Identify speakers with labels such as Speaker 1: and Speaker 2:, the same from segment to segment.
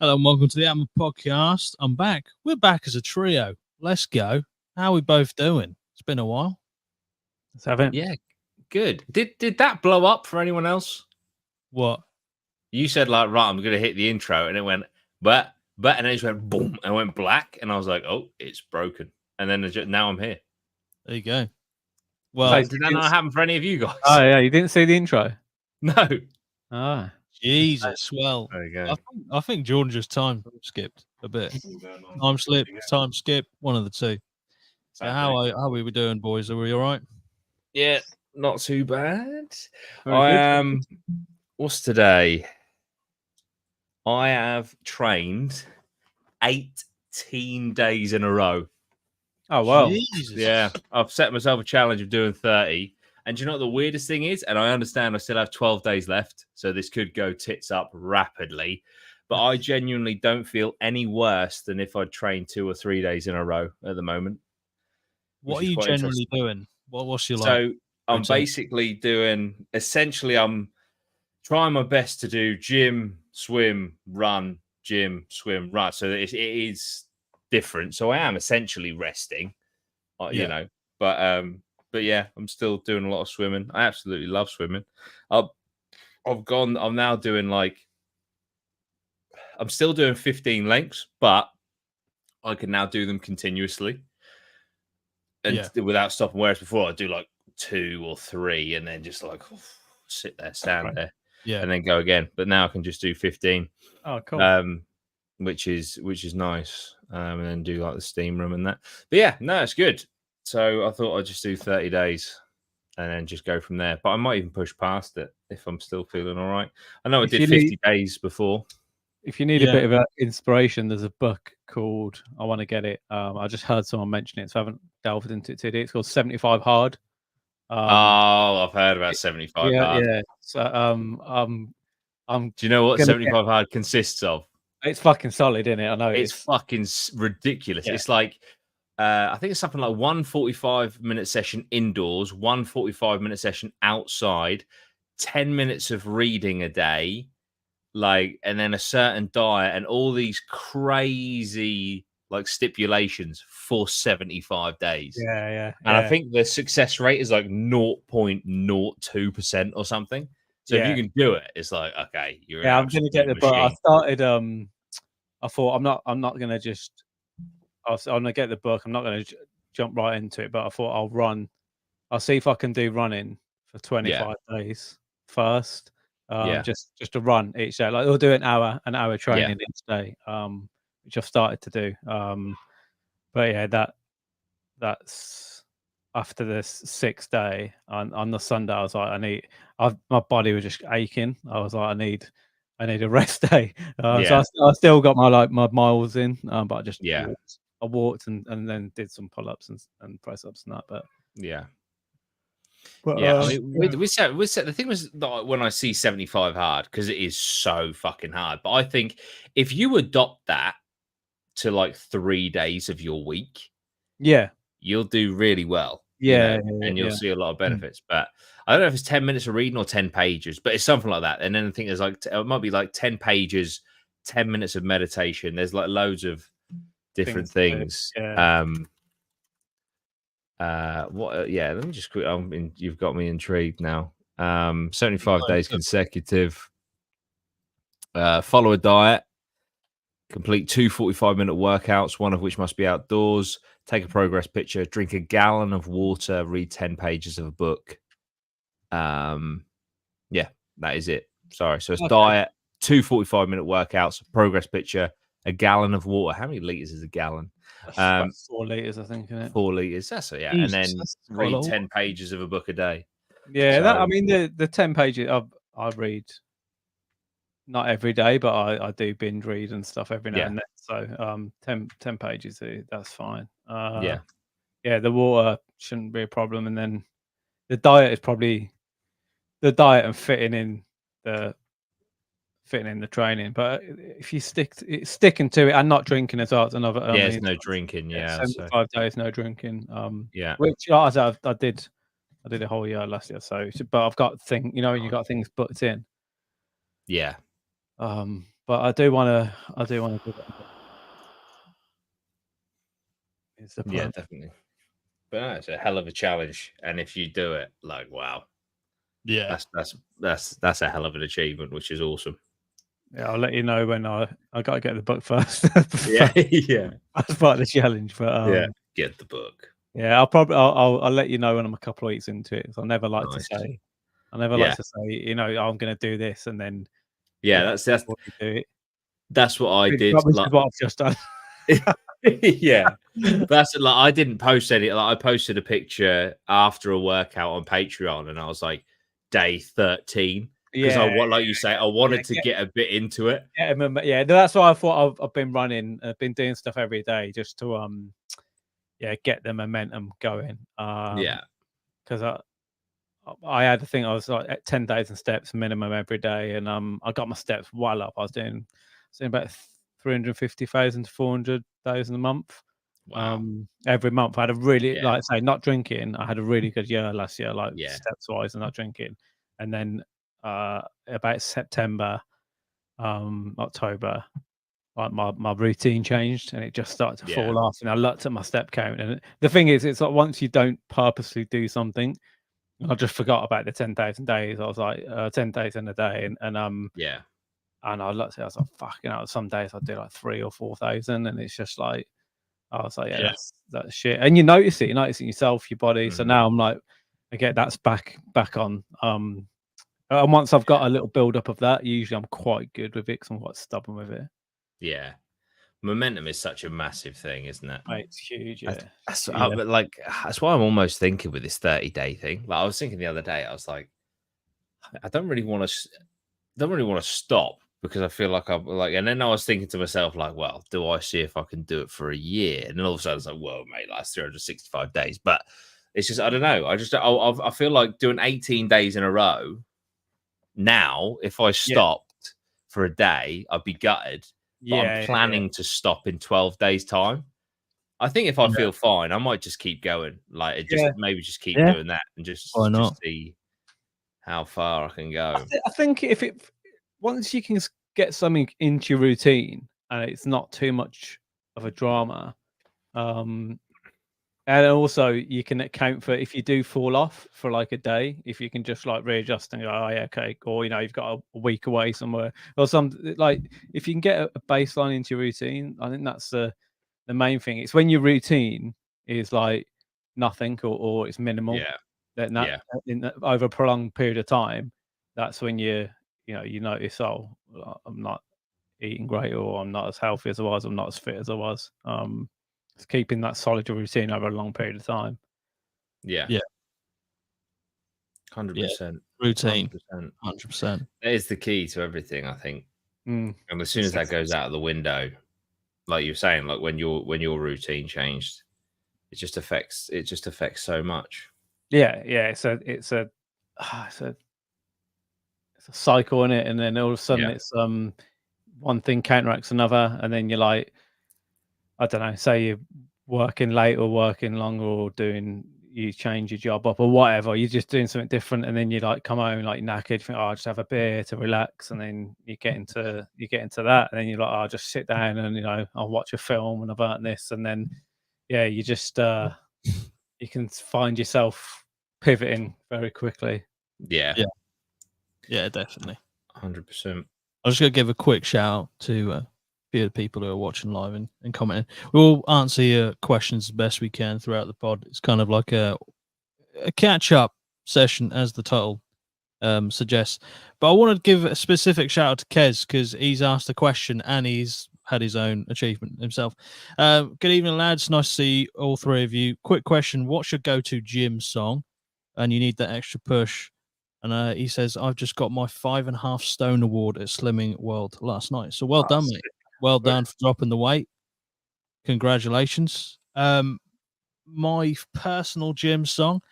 Speaker 1: Hello and welcome to the APMA podcast. I'm back. We're back as a trio. Let's go. How are we both doing? It's been a while.
Speaker 2: Let's have it.
Speaker 3: Yeah, good. Did that blow up for anyone else?
Speaker 1: What?
Speaker 3: You said like, right, I'm gonna hit the intro, and it went but, and then it just went boom and went black, and I was like, oh, it's broken. And then now I'm here.
Speaker 1: There you go. Well,
Speaker 3: did that not happen for any of you guys?
Speaker 2: Oh yeah, you didn't see the intro.
Speaker 3: No.
Speaker 2: Ah,
Speaker 1: Jesus. Well,
Speaker 3: There you go.
Speaker 1: I think Jordan just time skipped a bit. Time slip, time skip, one of the two. So how are we doing, boys? Are we all right?
Speaker 3: Yeah, not too bad.
Speaker 2: Very
Speaker 3: I
Speaker 2: good.
Speaker 3: am. What's today? I have trained 18 days in a row.
Speaker 2: Oh wow.
Speaker 1: Jesus.
Speaker 3: Yeah, I've set myself a challenge of doing 30. And do you know what the weirdest thing is? And I understand I still have 12 days left, so this could go tits up rapidly. But I genuinely don't feel any worse than if I'd trained 2 or 3 days in a row at the moment.
Speaker 1: What are you generally doing? What's your
Speaker 3: So I'm basically doing, essentially, I'm trying my best to do gym, swim, run, gym, swim, run. So it is different. So I am essentially resting, you know, but yeah, I'm still doing a lot of swimming. I absolutely love swimming. I'm now doing I'm still doing 15 lengths, but I can now do them continuously and without stopping. Whereas before I'd do like 2 or 3 and then just like sit there, stand there, and then go again. But now I can just do 15.
Speaker 2: Oh, cool.
Speaker 3: Which is nice. And then do like the steam room and that. But yeah, no, it's good. So I thought I'd just do 30 days and then just go from there. But I might even push past it if I'm still feeling all right. I know I did 50 days before.
Speaker 2: If you need a bit of inspiration, there's a book called, I want to get it. I just heard someone mention it, so I haven't delved into it today. It's called 75 Hard.
Speaker 3: I've heard about 75 Hard.
Speaker 2: Yeah. So do
Speaker 3: you know what 75 Hard consists of?
Speaker 2: It's fucking solid, isn't it? I know
Speaker 3: it's fucking ridiculous. Yeah. It's like I think it's something like 1 45-minute session indoors, 1 45-minute session outside, 10 minutes of reading a day, and then a certain diet and all these crazy stipulations for 75 days.
Speaker 2: Yeah.
Speaker 3: And I think the success rate is like 0.02% or something. So if you can do it, it's like, okay, you're
Speaker 2: I'm gonna get the book. I started I thought I'm not gonna just I'm gonna get the book. I'm not gonna jump right into it, but I thought I'll see if I can do running for 25 days first. Just to run each day. Like I'll do an hour training each day, which I've started to do. But yeah, that's after this 6th day on the Sunday. I was like, my body was just aching. I was like, I need a rest day. So I still got my miles in, but I just walked and then did some pull-ups and press-ups and that. But
Speaker 3: But, I mean, we said the thing was that when I see 75 hard, because it is so fucking hard. But I think if you adopt that to like 3 days of your week, you'll do really well. And you'll see a lot of benefits. But I don't know if it's 10 minutes of reading or 10 pages, but it's something like that. And then I think there's it might be like 10 pages, 10 minutes of meditation. There's like loads of different things. Let me just quick. You've got me intrigued now. 75 days consecutive. Follow a diet. Complete 2 45-minute workouts, one of which must be outdoors. Take a progress picture. Drink a gallon of water. Read 10 pages of a book. That is it. Sorry. So it's diet, 2 45-minute workouts, progress picture, a gallon of water. How many liters is a gallon?
Speaker 2: 4 liters, I think, isn't it?
Speaker 3: 4 liters. That's it. Yeah, Jesus, and then read 10 pages of a book a day.
Speaker 2: Yeah, I mean the 10 pages I read not every day, but I do binge read and stuff every now and then. So 10 pages, that's fine. The water shouldn't be a problem, and then the diet is probably the diet and fitting in the training. But if you sticking to it and not drinking as well, it's another.
Speaker 3: There's no drinking.
Speaker 2: 75 days, no drinking. Which I did a whole year last year. So, but I've got you got things booked in.
Speaker 3: Yeah.
Speaker 2: But I do want to give it a go. Is the
Speaker 3: Yeah,
Speaker 2: plan.
Speaker 3: definitely. But no, it's a hell of a challenge, and if you do it, like, wow,
Speaker 1: Yeah.
Speaker 3: that's a hell of an achievement, which is awesome.
Speaker 2: Yeah, I'll let you know when I got to get the book first.
Speaker 3: Yeah, yeah,
Speaker 2: That's part of the challenge. But
Speaker 3: yeah. Get the book.
Speaker 2: yeah, I'll let you know when I'm a couple of weeks into it. So I never like to
Speaker 3: Nice.
Speaker 2: say, you know, oh, I'm going to do this, and then
Speaker 3: Yeah,
Speaker 2: yeah,
Speaker 3: that's
Speaker 2: before you do it.
Speaker 3: that's what I
Speaker 2: Which
Speaker 3: did.
Speaker 2: is
Speaker 3: Like,
Speaker 2: what I've just done.
Speaker 3: yeah, that's like I didn't post any. Like, I posted a picture after a workout on Patreon, and I was like, day 13, because
Speaker 2: Yeah,
Speaker 3: like you say, I wanted to get a bit into it.
Speaker 2: yeah, that's why I thought I've been running. I've been doing stuff every day just to get the momentum going.
Speaker 3: Yeah,
Speaker 2: Because I had to think I was like at 10,000 steps minimum every day, and I got my steps well up. I was doing about 350,000 to 400,000 a month.
Speaker 3: wow.
Speaker 2: Every month I had a really,
Speaker 3: Yeah.
Speaker 2: like I say, not drinking. I had a really good year last year, like
Speaker 3: Yeah.
Speaker 2: steps wise and not drinking. And then about September, October, like my routine changed and it just started to fall off. And I looked at my step count, and the thing is, it's like once you don't purposely do something, I just forgot about the 10,000 days. I was like 10 days in a day, and
Speaker 3: Yeah.
Speaker 2: and I looked at it, I was like, fucking hell, some days I do like 3,000 or 4,000, and it's just like, I was like, yeah, that's shit. And you notice it, yourself, your body. So now I'm like, okay, that's back on. And once I've got a little build up of that, usually I'm quite good with it because I'm quite stubborn with it.
Speaker 3: Yeah. Momentum is such a massive thing, isn't it?
Speaker 2: Mate, it's huge, yeah.
Speaker 3: But like, that's why I'm almost thinking with this 30-day thing. Like, I was thinking the other day, I was like, I don't really want to stop, because I feel like I'm like, and then I was thinking to myself, like, well, do I see if I can do it for a year? And then all of a sudden, it's like, whoa, mate, that's 365 days. But it's just, I don't know. I feel like doing 18 days in a row now, if I stopped for a day, I'd be gutted. But I'm planning to stop in 12 days' time. I think if I feel fine, I might just keep going. Like, maybe just keep doing that and just see how far I can go.
Speaker 2: I think if once you can get something into your routine and it's not too much of a drama, and also you can account for if you do fall off for like a day, if you can just like readjust and go, oh yeah, okay, or you've got a week away somewhere or something. Like, if you can get a baseline into your routine, I think that's the main thing. It's when your routine is like nothing or it's minimal, over a prolonged period of time, that's when you notice, oh, I'm not eating great, or I'm not as healthy as I was, I'm not as fit as I was. It's keeping that solid routine over a long period of time.
Speaker 3: Yeah. 100%.
Speaker 1: Routine. 100%.
Speaker 3: That is the key to everything, I think. And as soon as that goes out of the window, like you're saying, like when your routine changed, it just affects so much.
Speaker 2: Yeah, it's a cycle in it, and then all of a sudden it's one thing counteracts another, and then you're like, I don't know, say you're working late or working long, or you change your job up or whatever, you're just doing something different, and then you like come home like knackered, you think, oh, I'll just have a beer to relax, and then you get into that, and then you're like, oh, I'll just sit down and I'll watch a film and about this, and then you just you can find yourself pivoting very quickly.
Speaker 3: Yeah,
Speaker 1: definitely.
Speaker 3: 100%.
Speaker 1: I'm just gonna give a quick shout out to a few of the people who are watching live and commenting. We'll answer your questions as best we can throughout the pod. It's kind of like a catch up session, as the title suggests. But I want to give a specific shout out to Kez, because he's asked a question and he's had his own achievement himself. Good evening, lads. Nice to see all three of you. Quick question: what's your go-to gym song? And you need that extra push. And he says, I've just got my 5.5 stone award at Slimming World last night. So well done, mate. Well done for dropping the weight. Congratulations. My personal gym song,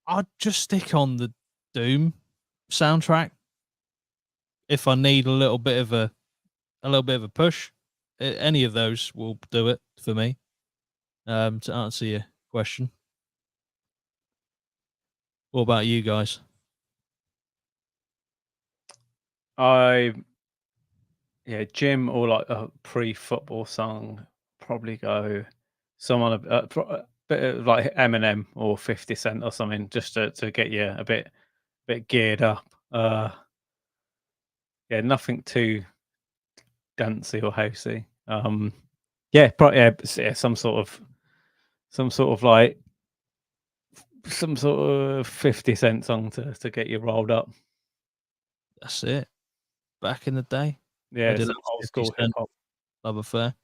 Speaker 1: I'd just stick on the Doom soundtrack if I need a little bit of a push. Any of those will do it for me. To answer your question. What about you guys?
Speaker 2: I Yeah, gym or like a pre-football song. Probably go someone a bit of like Eminem or 50 Cent or something, just to get you a bit geared up. Yeah, nothing too dancey or housey. Yeah, some sort of like some sort of 50 Cent song to get you rolled up.
Speaker 1: That's it. Back in the day,
Speaker 2: Yeah,
Speaker 1: did
Speaker 2: some
Speaker 1: like
Speaker 2: old
Speaker 1: 50
Speaker 2: school hip
Speaker 1: Cent,
Speaker 2: hop.
Speaker 1: Love Affair.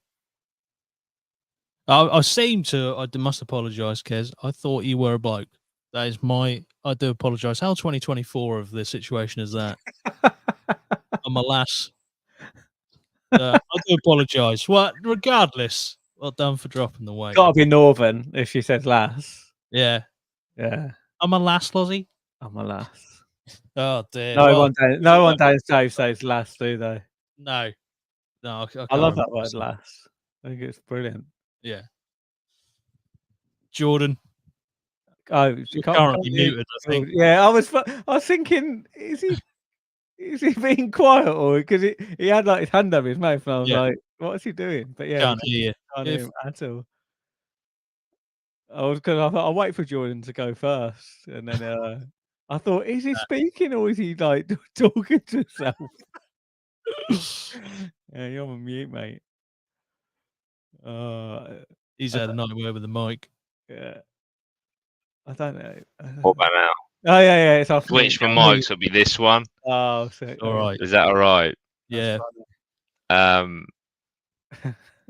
Speaker 1: I seem to. I must apologise, Kez. I thought you were a bloke. That is my. I do apologise. How 2024 of the situation is that? I'm a lass. I do apologise. Well, regardless, well done for dropping the weight.
Speaker 2: Got to be Northern if she said lass.
Speaker 1: Yeah,
Speaker 2: Yeah,
Speaker 1: I'm a lass, Lozzie.
Speaker 2: I'm a lass.
Speaker 1: Oh dear.
Speaker 2: No
Speaker 1: Well,
Speaker 2: one down south says lass, do they?
Speaker 1: no, I can't
Speaker 2: I love that
Speaker 1: remember
Speaker 2: word,
Speaker 1: saying-
Speaker 2: lass. I think it's brilliant.
Speaker 1: Yeah, Jordan.
Speaker 2: Oh,
Speaker 1: You're currently muted, I think.
Speaker 2: Yeah, I was thinking, is he being quiet or because he had like his hand over his mouth and I was
Speaker 1: Yeah.
Speaker 2: like, what is he doing? But yeah,
Speaker 1: Can't hear you.
Speaker 2: can't hear him at all. I thought I'll wait for Jordan to go first, and then I thought, is he speaking or is he like talking to himself? Yeah, you're on mute, mate.
Speaker 1: He's had a nightmare with the mic.
Speaker 2: Yeah, I don't know.
Speaker 3: What about now?
Speaker 2: Oh yeah, it's off.
Speaker 3: Switch for mics. It'll be this one.
Speaker 2: Oh, sick.
Speaker 1: All right.
Speaker 3: Is that all right?
Speaker 1: Yeah.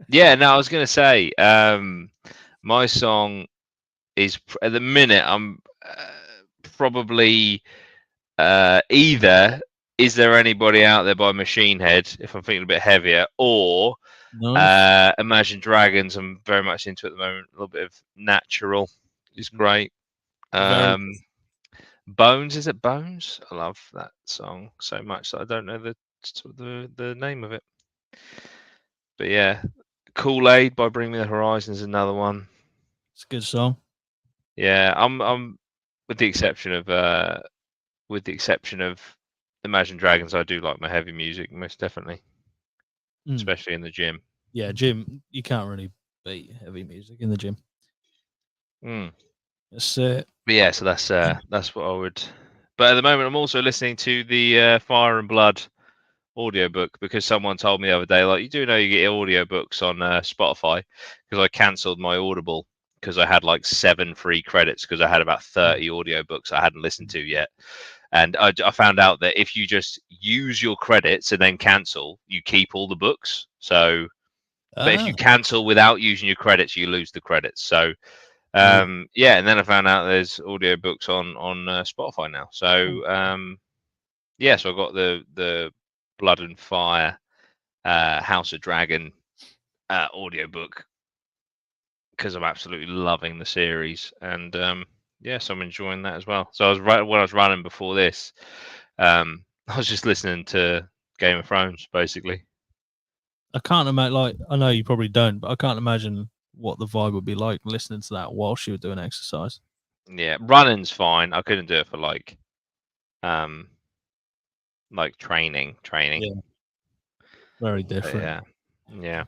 Speaker 3: Yeah. No, I was gonna say. My song is at the minute. I'm probably either Is There Anybody Out There by Machine Head, if I'm thinking a bit heavier, or
Speaker 1: Nice.
Speaker 3: Imagine Dragons. I'm very much into at the moment. A little bit of Natural is great. Bones, is it Bones? I love that song so much that I don't know the name of it. But yeah, Kool-Aid by Bring Me the Horizon is another one.
Speaker 1: It's a good song.
Speaker 3: Yeah, I'm with the exception of Imagine Dragons, I do like my heavy music most definitely, especially in the gym.
Speaker 1: Yeah, gym. You can't really beat heavy music in the gym. That's it.
Speaker 3: But yeah, so that's what I would. But at the moment, I'm also listening to the Fire and Blood audiobook because someone told me the other day, like, you do know you get audiobooks on Spotify, because I cancelled my Audible because I had like 7 free credits because I had about 30 audiobooks I hadn't listened to yet. And I found out that if you just use your credits and then cancel, you keep all the books. So, but if you cancel without using your credits, you lose the credits. So, yeah. And then I found out there's audiobooks on Spotify now. So, yeah. So I got the Blood and Fire, House of Dragon audiobook because I'm absolutely loving the series, and yes, I'm enjoying that as well. So when I was running before this, I was just listening to Game of Thrones basically.
Speaker 1: I can't imagine. Like, I know you probably don't, but I can't imagine what the vibe would be like listening to that whilst you were doing exercise.
Speaker 3: Yeah, running's fine. I couldn't do it for like training.
Speaker 1: Yeah. Very different.
Speaker 3: Yeah.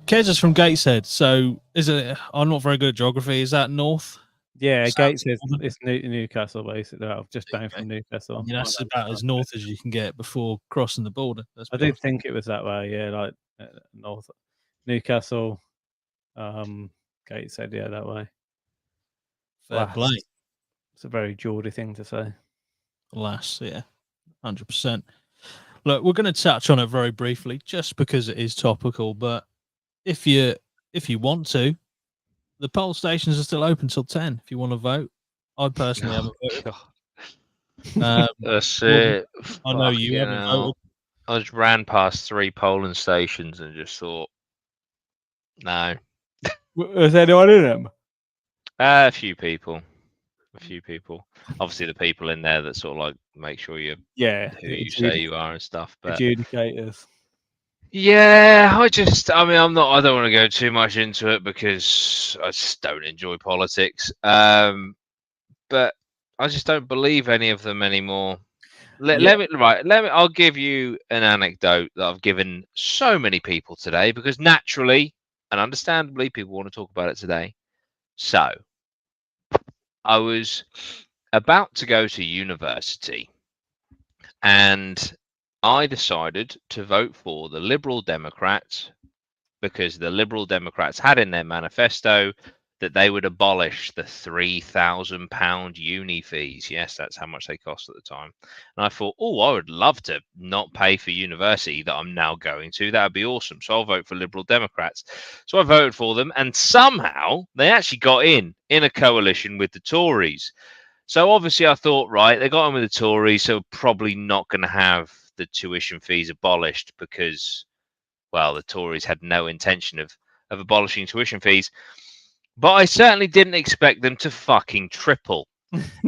Speaker 1: Kez is from Gateshead. So is it? I'm not very good at geography. Is that north?
Speaker 2: Yeah, Gateshead is Newcastle, basically. Just down from Newcastle.
Speaker 1: Yeah, that's about as north as you can get before crossing the border.
Speaker 2: I did think it was that way. Yeah, like north Newcastle, Gateshead. Yeah, that way.
Speaker 1: Fair play.
Speaker 2: It's a very Geordie thing to say.
Speaker 1: Lass, yeah, 100%. Look, we're going to touch on it very briefly, just because it is topical. But if you want to, the poll stations are still open till 10. If you want to vote, I personally haven't voted.
Speaker 3: That's it.
Speaker 1: I know you haven't voted.
Speaker 3: I just ran past 3 polling stations and just thought, no.
Speaker 2: Is anyone in them?
Speaker 3: A few people. Obviously, the people in there that sort of like make sure you're who you say you are and stuff. But
Speaker 2: adjudicators.
Speaker 3: Yeah, I don't want to go too much into it because I just don't enjoy politics. But I just don't believe any of them anymore.
Speaker 4: I'll give you an anecdote that I've given so many people today because naturally and understandably people want to talk about it today. So I was about to go to university and I decided to vote for the Liberal Democrats because the Liberal Democrats had in their manifesto that they would abolish the £3,000 uni fees. Yes, that's how much they cost at the time. And I thought, oh, I would love to not pay for university that I'm now going to. That would be awesome. So I'll vote for Liberal Democrats. So I voted for them, and somehow they actually got in a coalition with the Tories. So obviously I thought, right, they got in with the Tories, so probably not going to have the tuition fees abolished because, well, the Tories had no intention of abolishing tuition fees. But I certainly didn't expect them to fucking triple.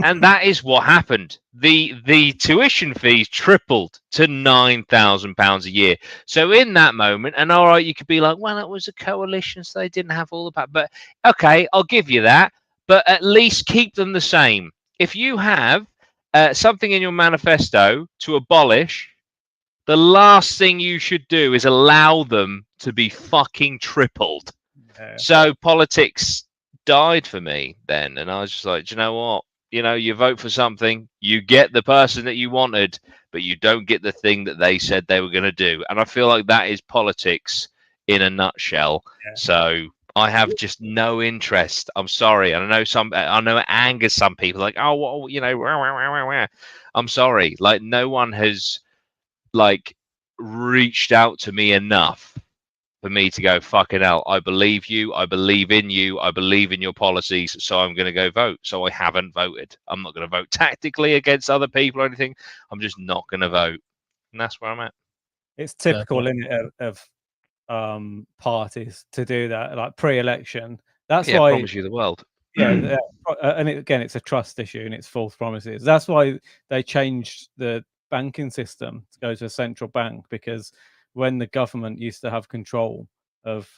Speaker 4: And that is what happened. The tuition fees tripled to £9,000 a year. So in that moment, and all right, you could be like, well, it was a coalition, so they didn't have all the power. But okay, I'll give you that. But at least keep them the same. If you have something in your manifesto to abolish, the last thing you should do is allow them to be fucking tripled.
Speaker 2: Yeah.
Speaker 4: So politics died for me then, and I was just like, do you know what? You know, you vote for something, you get the person that you wanted, but you don't get the thing that they said they were going to do. And I feel like that is politics in a nutshell.
Speaker 2: Yeah.
Speaker 4: So I have just no interest. I'm sorry. And I know it angers some people like, oh, well, you know, I'm sorry. Like no one has like reached out to me enough for me to go, fucking hell, I believe you, I believe in you, I believe in your policies, so I'm going to go vote. So I haven't voted. I'm not going to vote tactically against other people or anything. I'm just not going to vote. And that's where I'm at.
Speaker 2: It's typical of parties to do that, like pre-election. That's why I
Speaker 4: promise you the world.
Speaker 2: Yeah, and again, it's a trust issue and it's false promises. That's why they changed the banking system to go to a central bank, because when the government used to have control of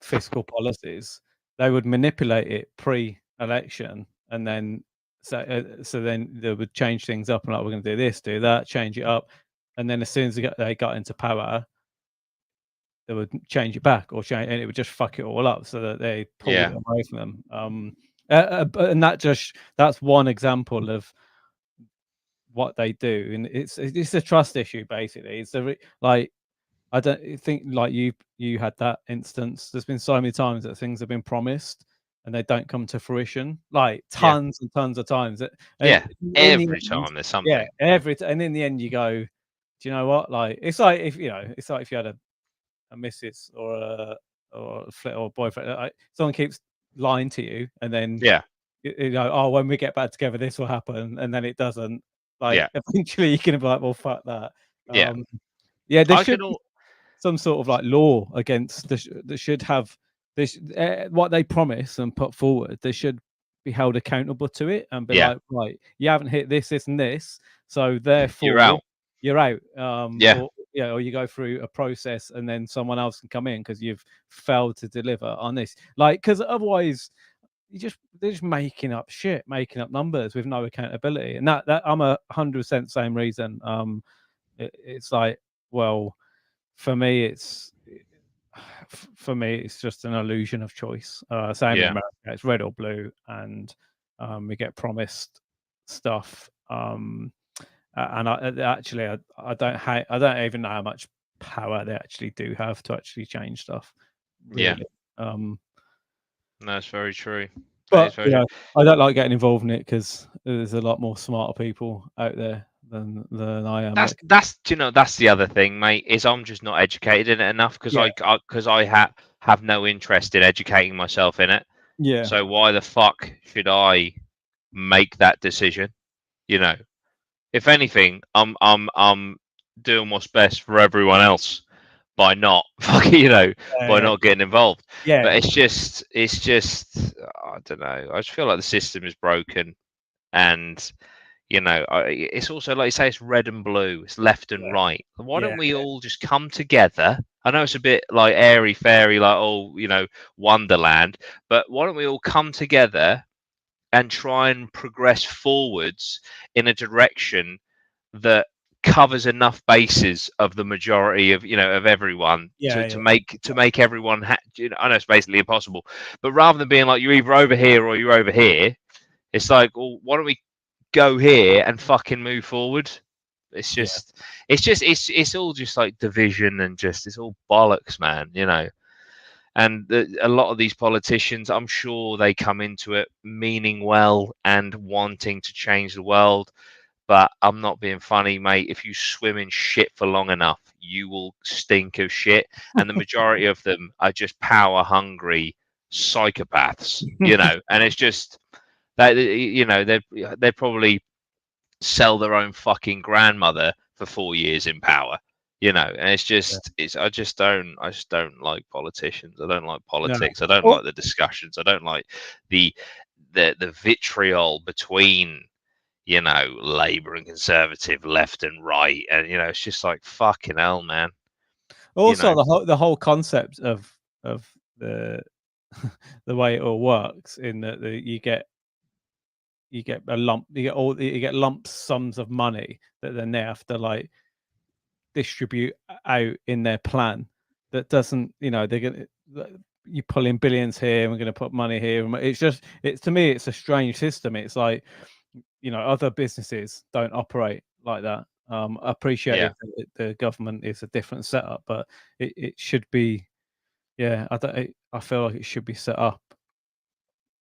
Speaker 2: fiscal policies, they would manipulate it pre-election, and then so then they would change things up and like, we're going to do this, do that, change it up, and then as soon as they got into power, they would change it back and it would just fuck it all up, so that they pulled it away from them. And that's one example of what they do, and it's a trust issue basically. It's like, I don't think like you had that instance. There's been so many times that things have been promised and they don't come to fruition, like tons and tons of times.
Speaker 4: Every time there's something.
Speaker 2: Yeah, and in the end you go, do you know what? Like it's like if you had a missus or a boyfriend, like, someone keeps lying to you, and then you know, oh, when we get back together, this will happen, and then it doesn't. Like eventually, you can be like, well, fuck that. There should be some sort of like law against this. That should have this what they promise and put forward. They should be held accountable to it and be like, right, you haven't hit this, this, and this, so therefore
Speaker 4: you're out.
Speaker 2: You're out. Or you go through a process and then someone else can come in because you've failed to deliver on this. Like, because otherwise they're just making up shit, making up numbers with no accountability. And that I'm 100% same reason. It's like, well, for me it's just an illusion of choice. Same in America, it's red or blue, and we get promised stuff. And I don't even know how much power they actually do have to actually change stuff. Really.
Speaker 4: No, it's very true.
Speaker 2: But I don't like getting involved in it because there's a lot more smarter people out there than I am.
Speaker 4: That's the other thing, mate. Is I'm just not educated in it enough because I have no interest in educating myself in it.
Speaker 2: Yeah.
Speaker 4: So why the fuck should I make that decision? You know. If anything, I'm doing what's best for everyone else by not by not getting involved.
Speaker 2: Yeah.
Speaker 4: But it's just I don't know. I just feel like the system is broken, and it's also like you say, it's red and blue, it's left and right. Why don't we all just come together? I know it's a bit like airy fairy, like Wonderland, but why don't we all come together and try and progress forwards in a direction that covers enough bases of the majority of of everyone to make everyone I know it's basically impossible, but rather than being like you're either over here or you're over here, it's like, well, why don't we go here and fucking move forward? It's just it's all just like division and just it's all bollocks, man, and a lot of these politicians, I'm sure they come into it meaning well and wanting to change the world. But I'm not being funny, mate. If you swim in shit for long enough, you will stink of shit. And the majority of them are just power hungry psychopaths, and it's just that, they'd probably sell their own fucking grandmother for 4 years in power, and it's just, I just don't like politicians. I don't like politics. I don't like the discussions. I don't like the vitriol between, Labour and Conservative, left and right, and it's just like fucking hell, man.
Speaker 2: Also, the whole concept of the the way it all works in that you get lump sums of money that then they have to like distribute out in their plan. That doesn't, they're gonna you pull in billions here, and we're going to put money here. It's to me, it's a strange system. It's like, other businesses don't operate like that. I appreciate it, the government is a different setup, but it should be, I feel like it should be set up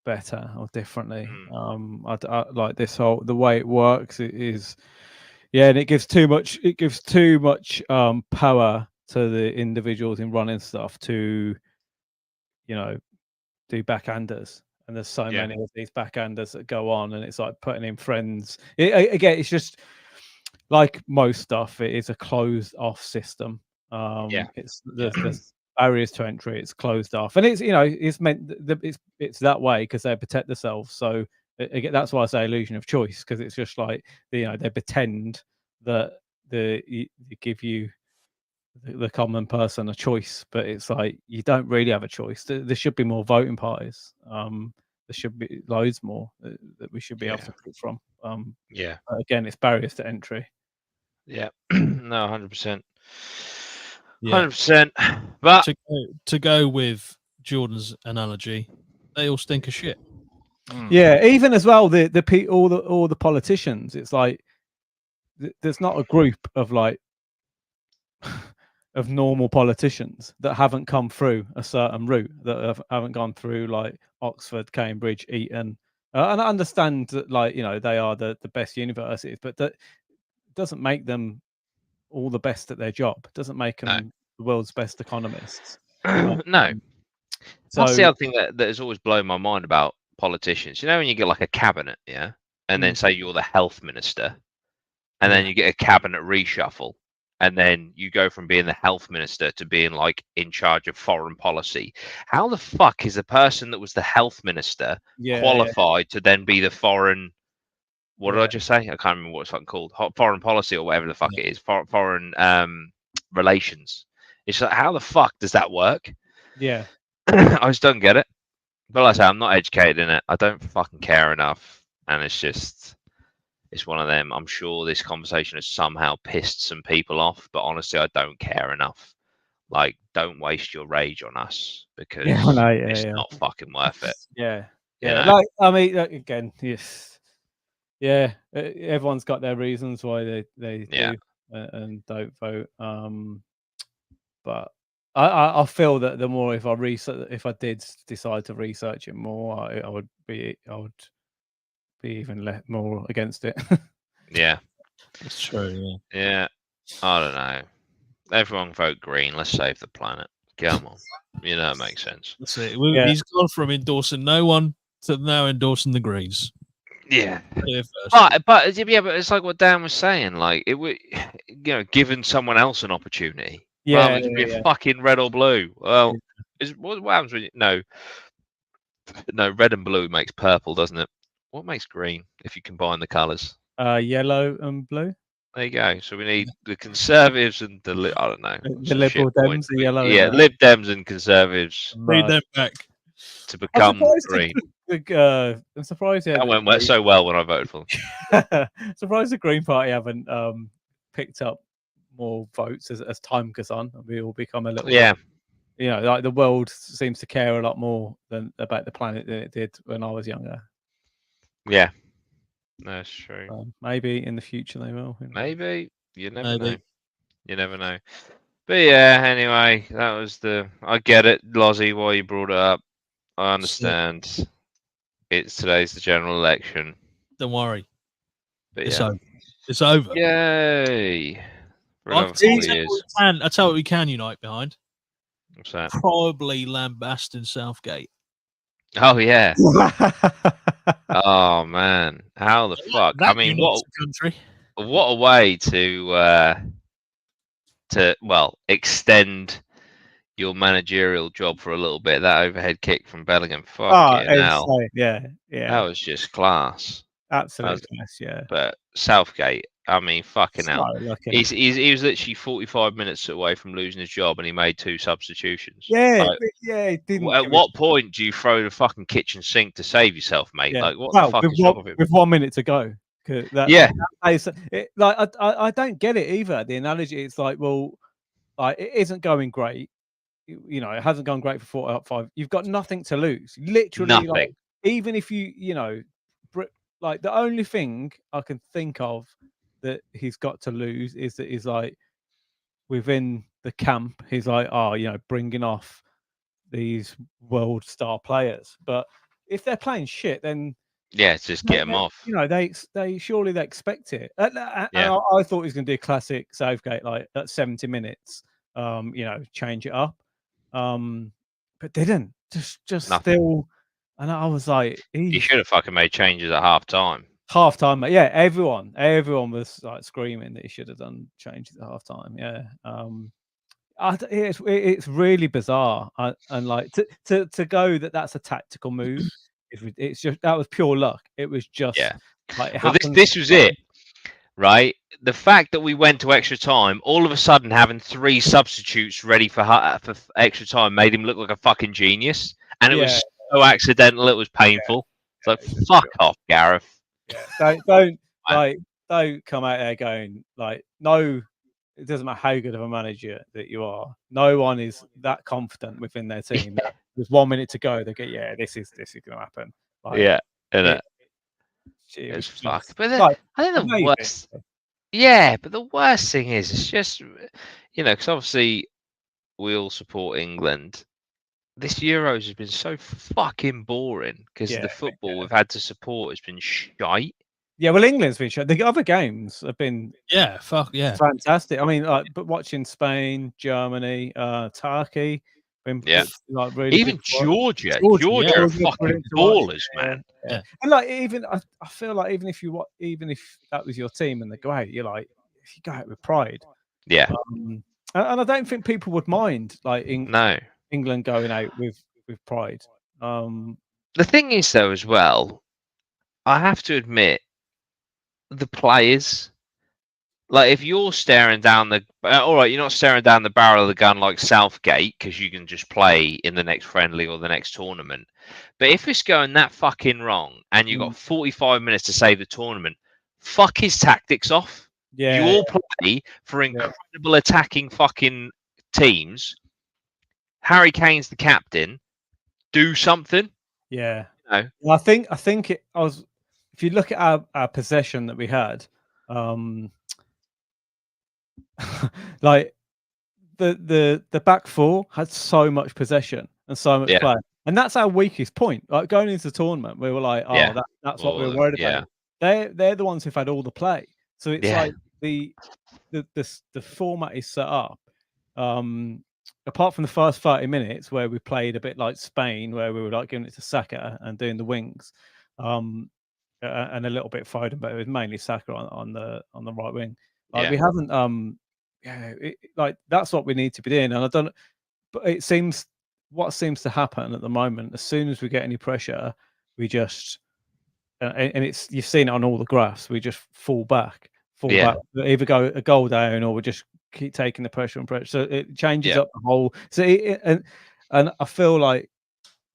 Speaker 2: better or differently. I like this whole, the way it works is, and it gives too much power to the individuals in running stuff to, do backhanders. And there's so many of these backhanders that go on, and it's like putting in friends. Again, it's just like most stuff. It is a closed off system. It's there's barriers to entry. It's closed off, and it's it's meant it's that way because they protect themselves. So again, that's why I say illusion of choice, because it's just like they pretend that they give you the common person a choice, but it's like you don't really have a choice. There should be more voting parties. There should be loads more that we should be able to pick from. Again, it's barriers to entry.
Speaker 4: No, 100%. 100%. But
Speaker 1: to go with Jordan's analogy, they all stink of shit.
Speaker 2: Yeah, even as well, all the politicians. It's like there's not a group of like of normal politicians that haven't come through a certain route, that haven't gone through like Oxford, Cambridge, Eton. And I understand that, like, they are the best universities, but that doesn't make them all the best at their job. It doesn't make them the world's best economists.
Speaker 4: No. So that's the other thing that has always blown my mind about politicians. When you get like a cabinet, and then say you're the health minister, and then you get a cabinet reshuffle, and then you go from being the health minister to being like in charge of foreign policy. How the fuck is the person that was the health minister qualified to then be the foreign? What did I just say? I can't remember what it's fucking called. Foreign policy or whatever the fuck it is. Foreign relations. It's like, how the fuck does that work?
Speaker 2: Yeah.
Speaker 4: I just don't get it. But like I say, I'm not educated in it. I don't fucking care enough, and it's one of them. I'm sure this conversation has somehow pissed some people off, but honestly, I don't care enough. Like, don't waste your rage on us, because it's not fucking worth it.
Speaker 2: Like, I mean, again, everyone's got their reasons why they do and don't vote. But I feel that the more, if I did decide to research it more, I would be even more against it.
Speaker 1: That's true.
Speaker 4: I don't know. Everyone vote green. Let's save the planet. Come on, it makes sense.
Speaker 1: That's it. He's gone from endorsing no one to now endorsing the Greens.
Speaker 4: But it's like what Dan was saying. Like, it would, given someone else an opportunity. It could be a fucking red or blue. Well, what happens when no, red and blue makes purple, doesn't it? What makes green if you combine the colours?
Speaker 2: Yellow and blue.
Speaker 4: There you go. So we need the Conservatives and I don't know.
Speaker 2: The Liberal Dems, the yellow.
Speaker 4: Lib Dems and Conservatives.
Speaker 1: Read them back.
Speaker 4: to become green.
Speaker 2: I'm surprised.
Speaker 4: That went so well when I voted for them.
Speaker 2: Surprised the Green Party haven't picked up more votes as time goes on, and we all become a little bit, like the world seems to care a lot more about the planet than it did when I was younger.
Speaker 4: Yeah, that's true.
Speaker 2: Maybe in the future they will.
Speaker 4: Maybe. You never know. You never know. But yeah, anyway, that was I get it, Lozzie, why you brought it up. I understand. Today's the general election.
Speaker 1: Don't worry.
Speaker 4: But
Speaker 1: it's over.
Speaker 4: Yay.
Speaker 1: I'll tell what we can unite behind.
Speaker 4: What's that?
Speaker 1: Probably lambasting Southgate.
Speaker 4: Oh yeah. Oh man. How the fuck? I mean, what a way to extend your managerial job for a little bit. That overhead kick from Bellingham. Fucking hell.
Speaker 2: Yeah.
Speaker 4: That was just class.
Speaker 2: Absolutely class, yeah.
Speaker 4: But Southgate, I mean, fucking hell. He was literally 45 minutes away from losing his job, and he made 2 substitutions.
Speaker 2: Yeah, he didn't.
Speaker 4: At what point do you throw the fucking kitchen sink to save yourself, mate?
Speaker 2: Yeah.
Speaker 4: Like, what the fuck is wrong with him?
Speaker 2: With 1 minute to go. I don't get it either. The analogy, it's like, well, like it isn't going great. You know, it hasn't gone great for 45. You've got nothing to lose. Literally,
Speaker 4: nothing.
Speaker 2: Like, even if like the only thing I can think of that he's got to lose is that he's like within the camp. He's like, bringing off these world star players. But if they're playing shit, then
Speaker 4: just get them off.
Speaker 2: You know, they surely they expect it. I thought he was going to do a classic Southgate, like at 70 minutes. Change it up. But didn't. Just
Speaker 4: nothing.
Speaker 2: Still. And I was like,
Speaker 4: he should have fucking made changes at half time.
Speaker 2: Half time, yeah. Everyone was like screaming that he should have done changes at half time. Yeah. It's really bizarre, and like to go that's a tactical move. It's just that was pure luck. It was just like
Speaker 4: this was it, right? The fact that we went to extra time, all of a sudden having 3 substitutes ready for extra time made him look like a fucking genius, and it was so accidental. It was painful. It's like, fuck off, Gareth.
Speaker 2: Don't come out there going like, no. It doesn't matter how good of a manager that you are. No one is that confident within their team. There's 1 minute to go. They go, this is going to happen. Like,
Speaker 4: it's fuck. But I think the worst. Yeah, but the worst thing is, it's just because obviously we all support England. This Euros has been so fucking boring because the football we've had to support has been shite.
Speaker 2: Yeah, well, England's been shite. The other games have been fantastic. I mean, but watching Spain, Germany, Turkey, been like really
Speaker 4: even Georgia are fucking ballers, man.
Speaker 2: Yeah. And like even I feel like even if that was your team and they go out, you're like, if you go out with pride, and I don't think people would mind like England going out with pride.
Speaker 4: The thing is, though, as well, I have to admit, the players, like if you're staring down you're not staring down the barrel of the gun like Southgate because you can just play in the next friendly or the next tournament. But if it's going that fucking wrong and you've got 45 minutes to save the tournament, fuck his tactics off. You all play for incredible attacking fucking teams. Harry Kane's the captain. Do something.
Speaker 2: Yeah. Well, I think if you look at our possession that we had, like the back 4 had so much possession and so much play, and that's our weakest point. Like going into the tournament, we were like, that's what we were worried about. They're the ones who've had all the play, so it's like the format is set up. Apart from the first 30 minutes where we played a bit like Spain, where we were like giving it to Saka and doing the wings, and a little bit Foden, but it was mainly Saka on the right wing. Like we haven't, like that's what we need to be doing. And I don't, but it seems what seems to happen at the moment. As soon as we get any pressure, we just, and it's you've seen it on all the graphs. We just fall back, either go a goal down or we just keep taking the pressure and pressure. So it changes up the whole. So and I feel like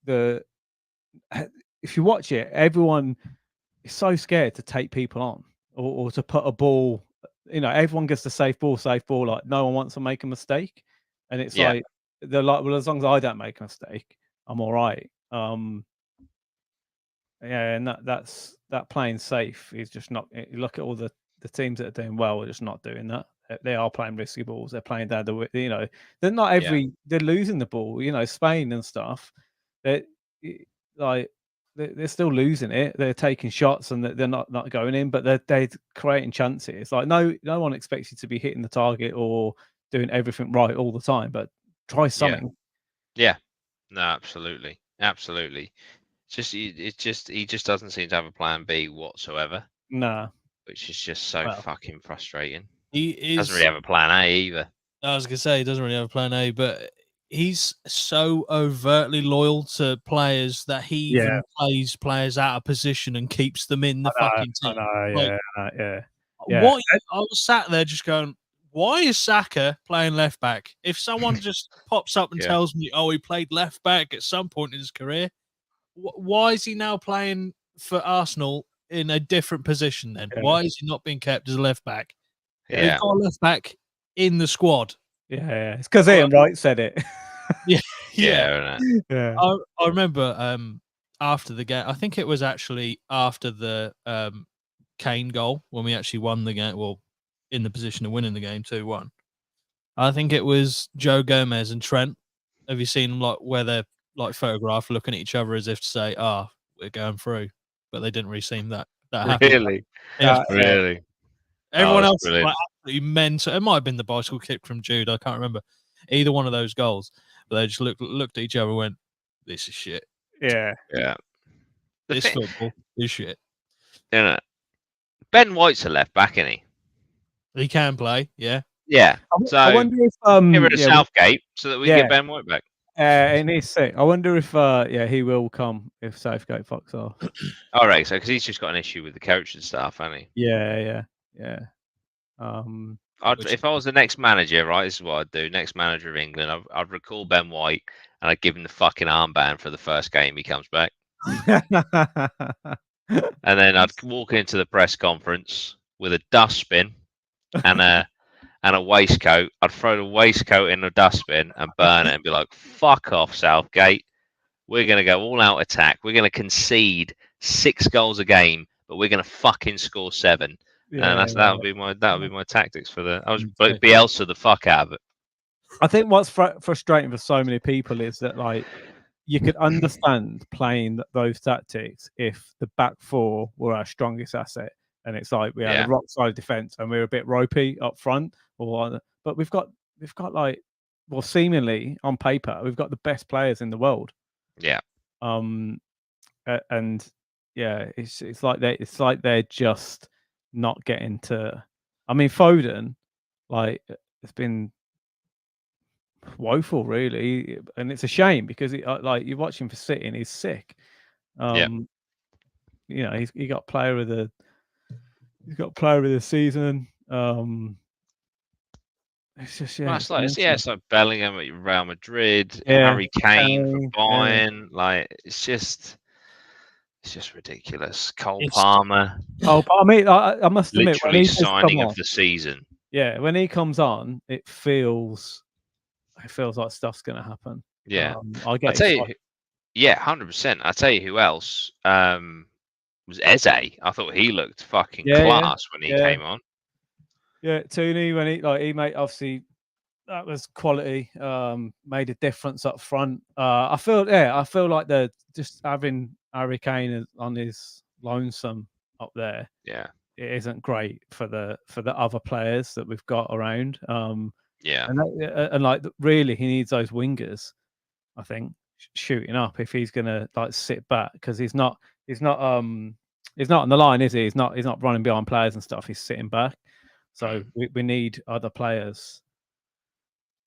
Speaker 2: if you watch it, everyone is so scared to take people on or to put a ball. You know, everyone gets the safe ball. Like no one wants to make a mistake, and it's like they're like, well, as long as I don't make a mistake, I'm all right. Yeah, and that playing safe is just not. You look at all the teams that are doing well are just not doing that. They are playing risky balls. They're playing down the, you know, they're not they're losing the ball. You know, Spain and stuff. They're like they're still losing it. They're taking shots and they're not going in, but they're creating chances. Like no one expects you to be hitting the target or doing everything right all the time, but try something.
Speaker 4: Yeah. No, absolutely. He just doesn't seem to have a plan B whatsoever.
Speaker 2: Nah.
Speaker 4: Which is just so fucking frustrating.
Speaker 1: He
Speaker 4: doesn't really have a plan A either.
Speaker 1: I was gonna say he doesn't really have a plan A, but he's so overtly loyal to players that he even plays players out of position and keeps them in the fucking team.
Speaker 2: Yeah.
Speaker 1: I was sat there just going, why is Saka playing left back? If someone just pops up and tells me, oh, he played left back at some point in his career, why is he now playing for Arsenal in a different position then? Why is he not being kept as a left back? They've got a left back in the squad.
Speaker 2: Yeah. It's because Ian Wright said it.
Speaker 1: Yeah. I remember after the game, I think it was actually after the Kane goal when we actually won the game, well, in the position of winning the game 2-1. I think it was Joe Gomez and Trent. Have you seen them like where they're like photographed looking at each other as if to say, we're going through, but they didn't really seem that happy.
Speaker 4: Really? Really?
Speaker 1: Everyone else was like absolutely mental. It might have been the bicycle kick from Jude. I can't remember either one of those goals, but they just looked at each other and went, this is shit.
Speaker 2: Yeah.
Speaker 1: This football is shit.
Speaker 4: You know, Ben White's a left back, isn't he?
Speaker 1: He can play, yeah.
Speaker 4: Yeah. So
Speaker 2: I wonder if
Speaker 4: get rid of Southgate so that we get Ben White back.
Speaker 2: And he's sick. I wonder if he will come if Southgate fucks off.
Speaker 4: All right, so because he's just got an issue with the coach and stuff, hasn't he?
Speaker 2: Yeah.
Speaker 4: If I was the next manager, right, this is what I'd do. Next manager of England, I'd recall Ben White and I'd give him the fucking armband for the first game he comes back. And then I'd walk into the press conference with a dustbin and a waistcoat. I'd throw the waistcoat in the dustbin and burn it and be like, fuck off, Southgate. We're going to go all out attack. We're going to concede 6 goals a game, but we're going to fucking score 7. And that would be my tactics for the. I was Bielsa the fuck out of it.
Speaker 2: I think what's frustrating for so many people is that like you could understand playing those tactics if the back four were our strongest asset, and it's like we had a rock solid defense and we were a bit ropey up front, but we've got like, well, seemingly on paper we've got the best players in the world.
Speaker 4: Yeah.
Speaker 2: And yeah, it's like they're just not getting to. I mean, Foden, like, it's been woeful, really, and it's a shame because like you watch him for City and he's sick. You know, he got player of the season. It's just
Speaker 4: it's like Bellingham at Real Madrid, Harry Kane for Bayern. Like it's just ridiculous. Cole Palmer.
Speaker 2: Oh, I mean, I must admit,
Speaker 4: literally signing of the season.
Speaker 2: Yeah, when he comes on, it feels like stuff's going to happen.
Speaker 4: Yeah,
Speaker 2: I'll tell
Speaker 4: you. Yeah, 100%. I'll tell you who else. Was Eze. I thought he looked fucking class when he came on.
Speaker 2: Yeah, Tooney, when he made, obviously that was quality. Made a difference up front. I feel like they're just having Harry Kane on his lonesome up there.
Speaker 4: Yeah,
Speaker 2: it isn't great for the other players that we've got around. And like really, he needs those wingers. I think shooting up if he's gonna like sit back, because he's not on the line, is he? He's not running behind players and stuff. He's sitting back. So we need other players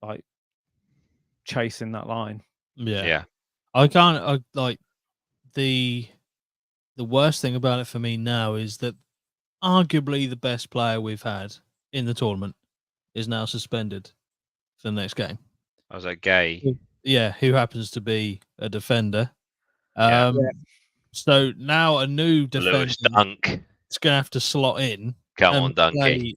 Speaker 2: like chasing that line.
Speaker 1: Yeah. I like the worst thing about it for me now is that arguably the best player we've had in the tournament is now suspended for the next game.
Speaker 4: I was like, Gay.
Speaker 1: Yeah, who happens to be a defender.
Speaker 4: Yeah.
Speaker 1: So now a new defender
Speaker 4: Lewis Dunk.
Speaker 1: is going to have to slot in.
Speaker 4: Come
Speaker 1: and
Speaker 4: on, Dunky.
Speaker 1: play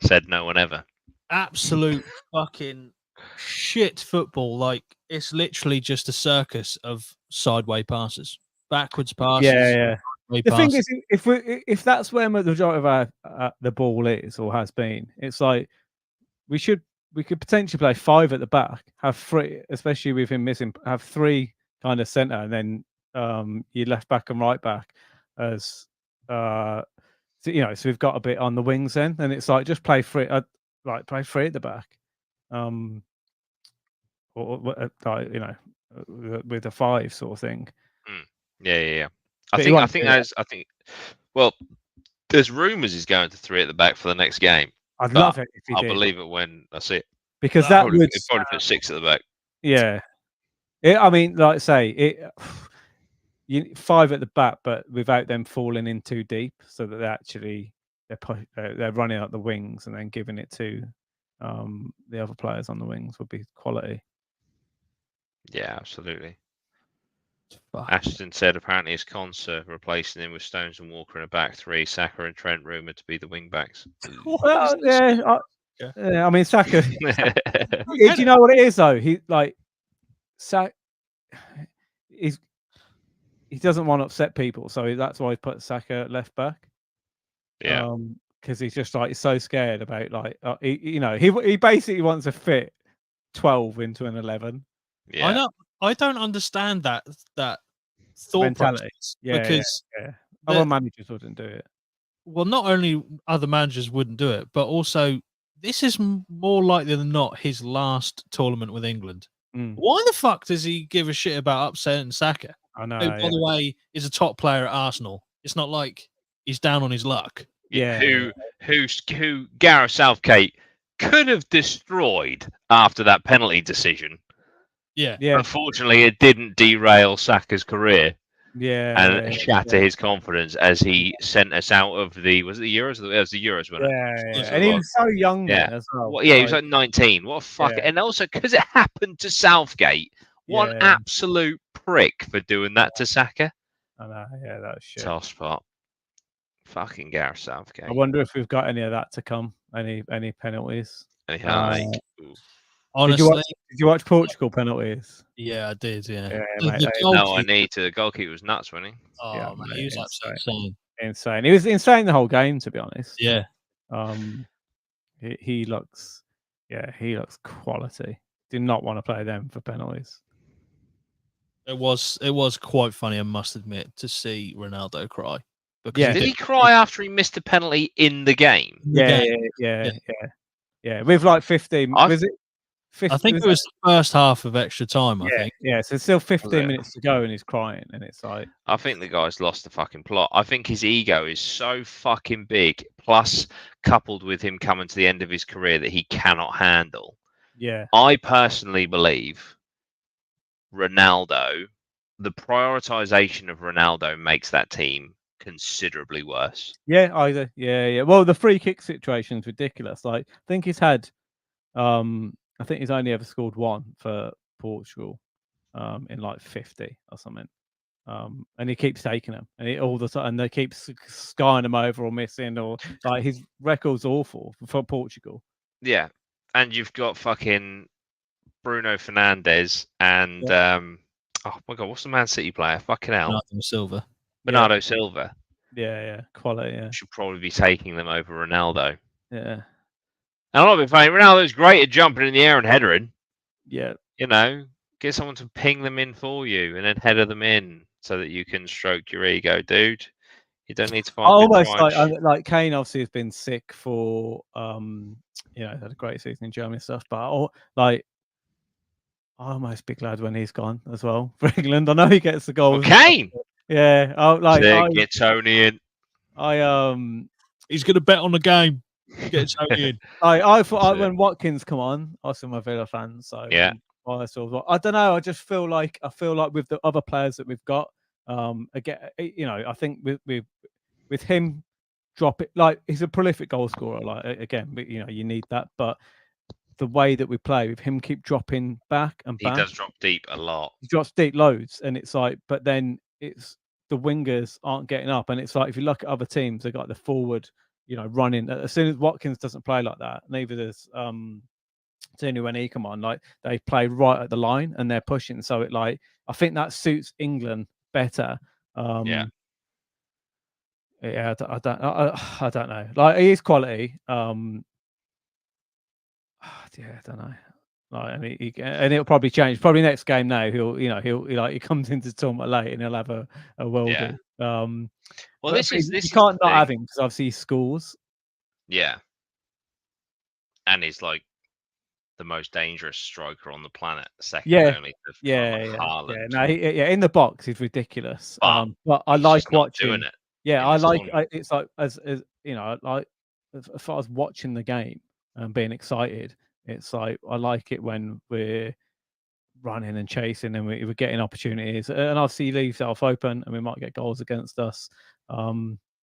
Speaker 4: Said no one ever.
Speaker 1: absolute fucking shit football. Like, it's literally just a circus of sideway passes, backwards passes.
Speaker 2: Yeah.
Speaker 1: The
Speaker 2: thing is, if that's where the majority of our the ball is or has been, it's like we could potentially play 5 at the back, have 3, especially with him missing, have 3 kind of centre, and then your left back and right back as so we've got a bit on the wings then, and it's like just play 3, play 3 at the back, or with a 5 sort of thing.
Speaker 4: Yeah. I think. Well, there's rumours he's going to 3 at the back for the next game.
Speaker 2: I'd love it if he
Speaker 4: I'll
Speaker 2: did.
Speaker 4: believe it when I see it.
Speaker 2: Because that
Speaker 4: probably,
Speaker 2: would
Speaker 4: probably put 6 at the back.
Speaker 2: Yeah. I mean, like I say, 5 at the back, but without them falling in too deep, so that they're running out the wings and then giving it to the other players on the wings would be quality.
Speaker 4: Yeah, absolutely. Ashton said apparently his concert replacing him with Stones and Walker in a back 3, Saka and Trent rumoured to be the wing backs.
Speaker 2: Well, yeah. I mean, Saka. Do you know what it is though? He doesn't want to upset people, so that's why he put Saka at left back.
Speaker 4: Yeah.
Speaker 2: Because he's just like so scared about he basically wants to fit 12 into an 11.
Speaker 4: Yeah.
Speaker 1: I don't understand that thought
Speaker 2: mentality.
Speaker 1: process,
Speaker 2: Yeah,
Speaker 1: because
Speaker 2: other managers wouldn't do it.
Speaker 1: Well, not only other managers wouldn't do it, but also this is more likely than not his last tournament with England. Why the fuck does he give a shit about upsetting Saka?
Speaker 2: I know.
Speaker 1: Who, by the way, is a top player at Arsenal. It's not like he's down on his luck.
Speaker 4: Yeah. Who Gareth Southgate could have destroyed after that penalty decision.
Speaker 1: Yeah.
Speaker 4: Unfortunately, it didn't derail Saka's career.
Speaker 2: And
Speaker 4: shatter his confidence as he sent us out of the Euros? It was the Euros, wasn't
Speaker 2: it? And he was so young then as well.
Speaker 4: He was like 19. What a fuck! And also because it happened to Southgate, what an absolute prick for doing that to Saka.
Speaker 2: I know. Yeah, that was shit.
Speaker 4: Tough spot. Fucking Gareth Southgate.
Speaker 2: I wonder if we've got any of that to come. Any penalties?
Speaker 1: Honestly,
Speaker 2: did you watch Portugal penalties?
Speaker 1: Yeah, I did. Yeah.
Speaker 4: No, I need to. The goalkeeper was nuts, wasn't he?
Speaker 1: Oh man, he was absolutely
Speaker 2: insane. He was insane the whole game, to be honest.
Speaker 1: Yeah.
Speaker 2: He looks quality. Do not want to play them for penalties.
Speaker 1: It was quite funny, I must admit, to see Ronaldo cry.
Speaker 4: Did he cry after he missed a penalty in the game?
Speaker 2: Yeah. With like 15. Was it?
Speaker 1: 50, I think it was the first half of extra time. I think.
Speaker 2: Yeah. So it's still 15 minutes to go, and he's crying, and it's like.
Speaker 4: I think the guy's lost the fucking plot. I think his ego is so fucking big, plus coupled with him coming to the end of his career that he cannot handle.
Speaker 2: Yeah.
Speaker 4: I personally believe Ronaldo, the prioritization of Ronaldo makes that team considerably worse.
Speaker 2: Yeah, either. Yeah. Well, the free kick situation is ridiculous. Like, I think he's had. I think he's only ever scored 1 for Portugal in like 50 or something. And he keeps taking them, and all the time, and they keep skying him over or missing, or like his record's awful for Portugal.
Speaker 4: Yeah, and you've got fucking Bruno Fernandes and oh my god, what's the Man City player? Fucking hell, Bernardo Silva.
Speaker 2: Yeah, quality. Yeah,
Speaker 4: should probably be taking them over Ronaldo.
Speaker 2: Yeah.
Speaker 4: And I'm not being funny. Ronaldo's great at jumping in the air and headering.
Speaker 2: Yeah.
Speaker 4: Get someone to ping them in for you and then header them in so that you can stroke your ego, dude. You don't need to find
Speaker 2: almost like Kane obviously has been sick for had a great season in Germany and stuff, but I almost be glad when he's gone as well for England. I know he gets the goals.
Speaker 4: Kane.
Speaker 2: Yeah.
Speaker 4: Get Tony in.
Speaker 1: He's gonna bet on the game. Get Tony in.
Speaker 2: I thought when Watkins come on, I was a Villa fan, so
Speaker 4: yeah.
Speaker 2: I don't know. I just feel like with the other players that we've got, again, I think with him drop it, like he's a prolific goal scorer. Like again, you need that, but the way that we play with him keep dropping back and
Speaker 4: He
Speaker 2: back.
Speaker 4: does drop deep a lot.
Speaker 2: He drops deep loads, and it's like, but then it's the wingers aren't getting up, and it's like if you look at other teams, they got the forward, running. As soon as Watkins doesn't play like that, neither does certainly when he come on, like they play right at the line and they're pushing. So it I think that suits England better.
Speaker 4: Yeah.
Speaker 2: Yeah, I don't know. Like he is quality. Yeah, I don't know. Like, and it'll probably change. Probably next game now he'll he comes into the tournament late and he'll have a worldie.
Speaker 4: Well, this is
Speaker 2: you can't not have him because obviously he scores.
Speaker 4: Yeah, and he's like the most dangerous striker on the planet, second only to Haaland.
Speaker 2: No, in the box he's ridiculous. But I
Speaker 4: he's
Speaker 2: like
Speaker 4: just not
Speaker 2: watching.
Speaker 4: doing it.
Speaker 2: Yeah, I like. It's like as like as far as watching the game and being excited. It's like I like it when we're running and chasing and we're getting opportunities, and obviously he leaves self open, and we might get goals against us.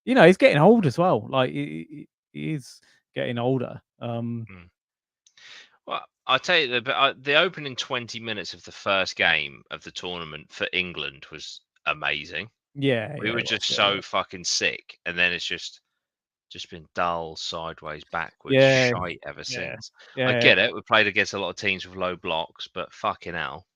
Speaker 2: He's getting old as well. Like he's getting older.
Speaker 4: Well, I'll tell you, the opening 20 minutes of the first game of the tournament for England was amazing.
Speaker 2: Yeah,
Speaker 4: we were just so fucking sick, and then it's just been dull, sideways, backwards, shite ever since. I get it. We played against a lot of teams with low blocks, but fucking hell.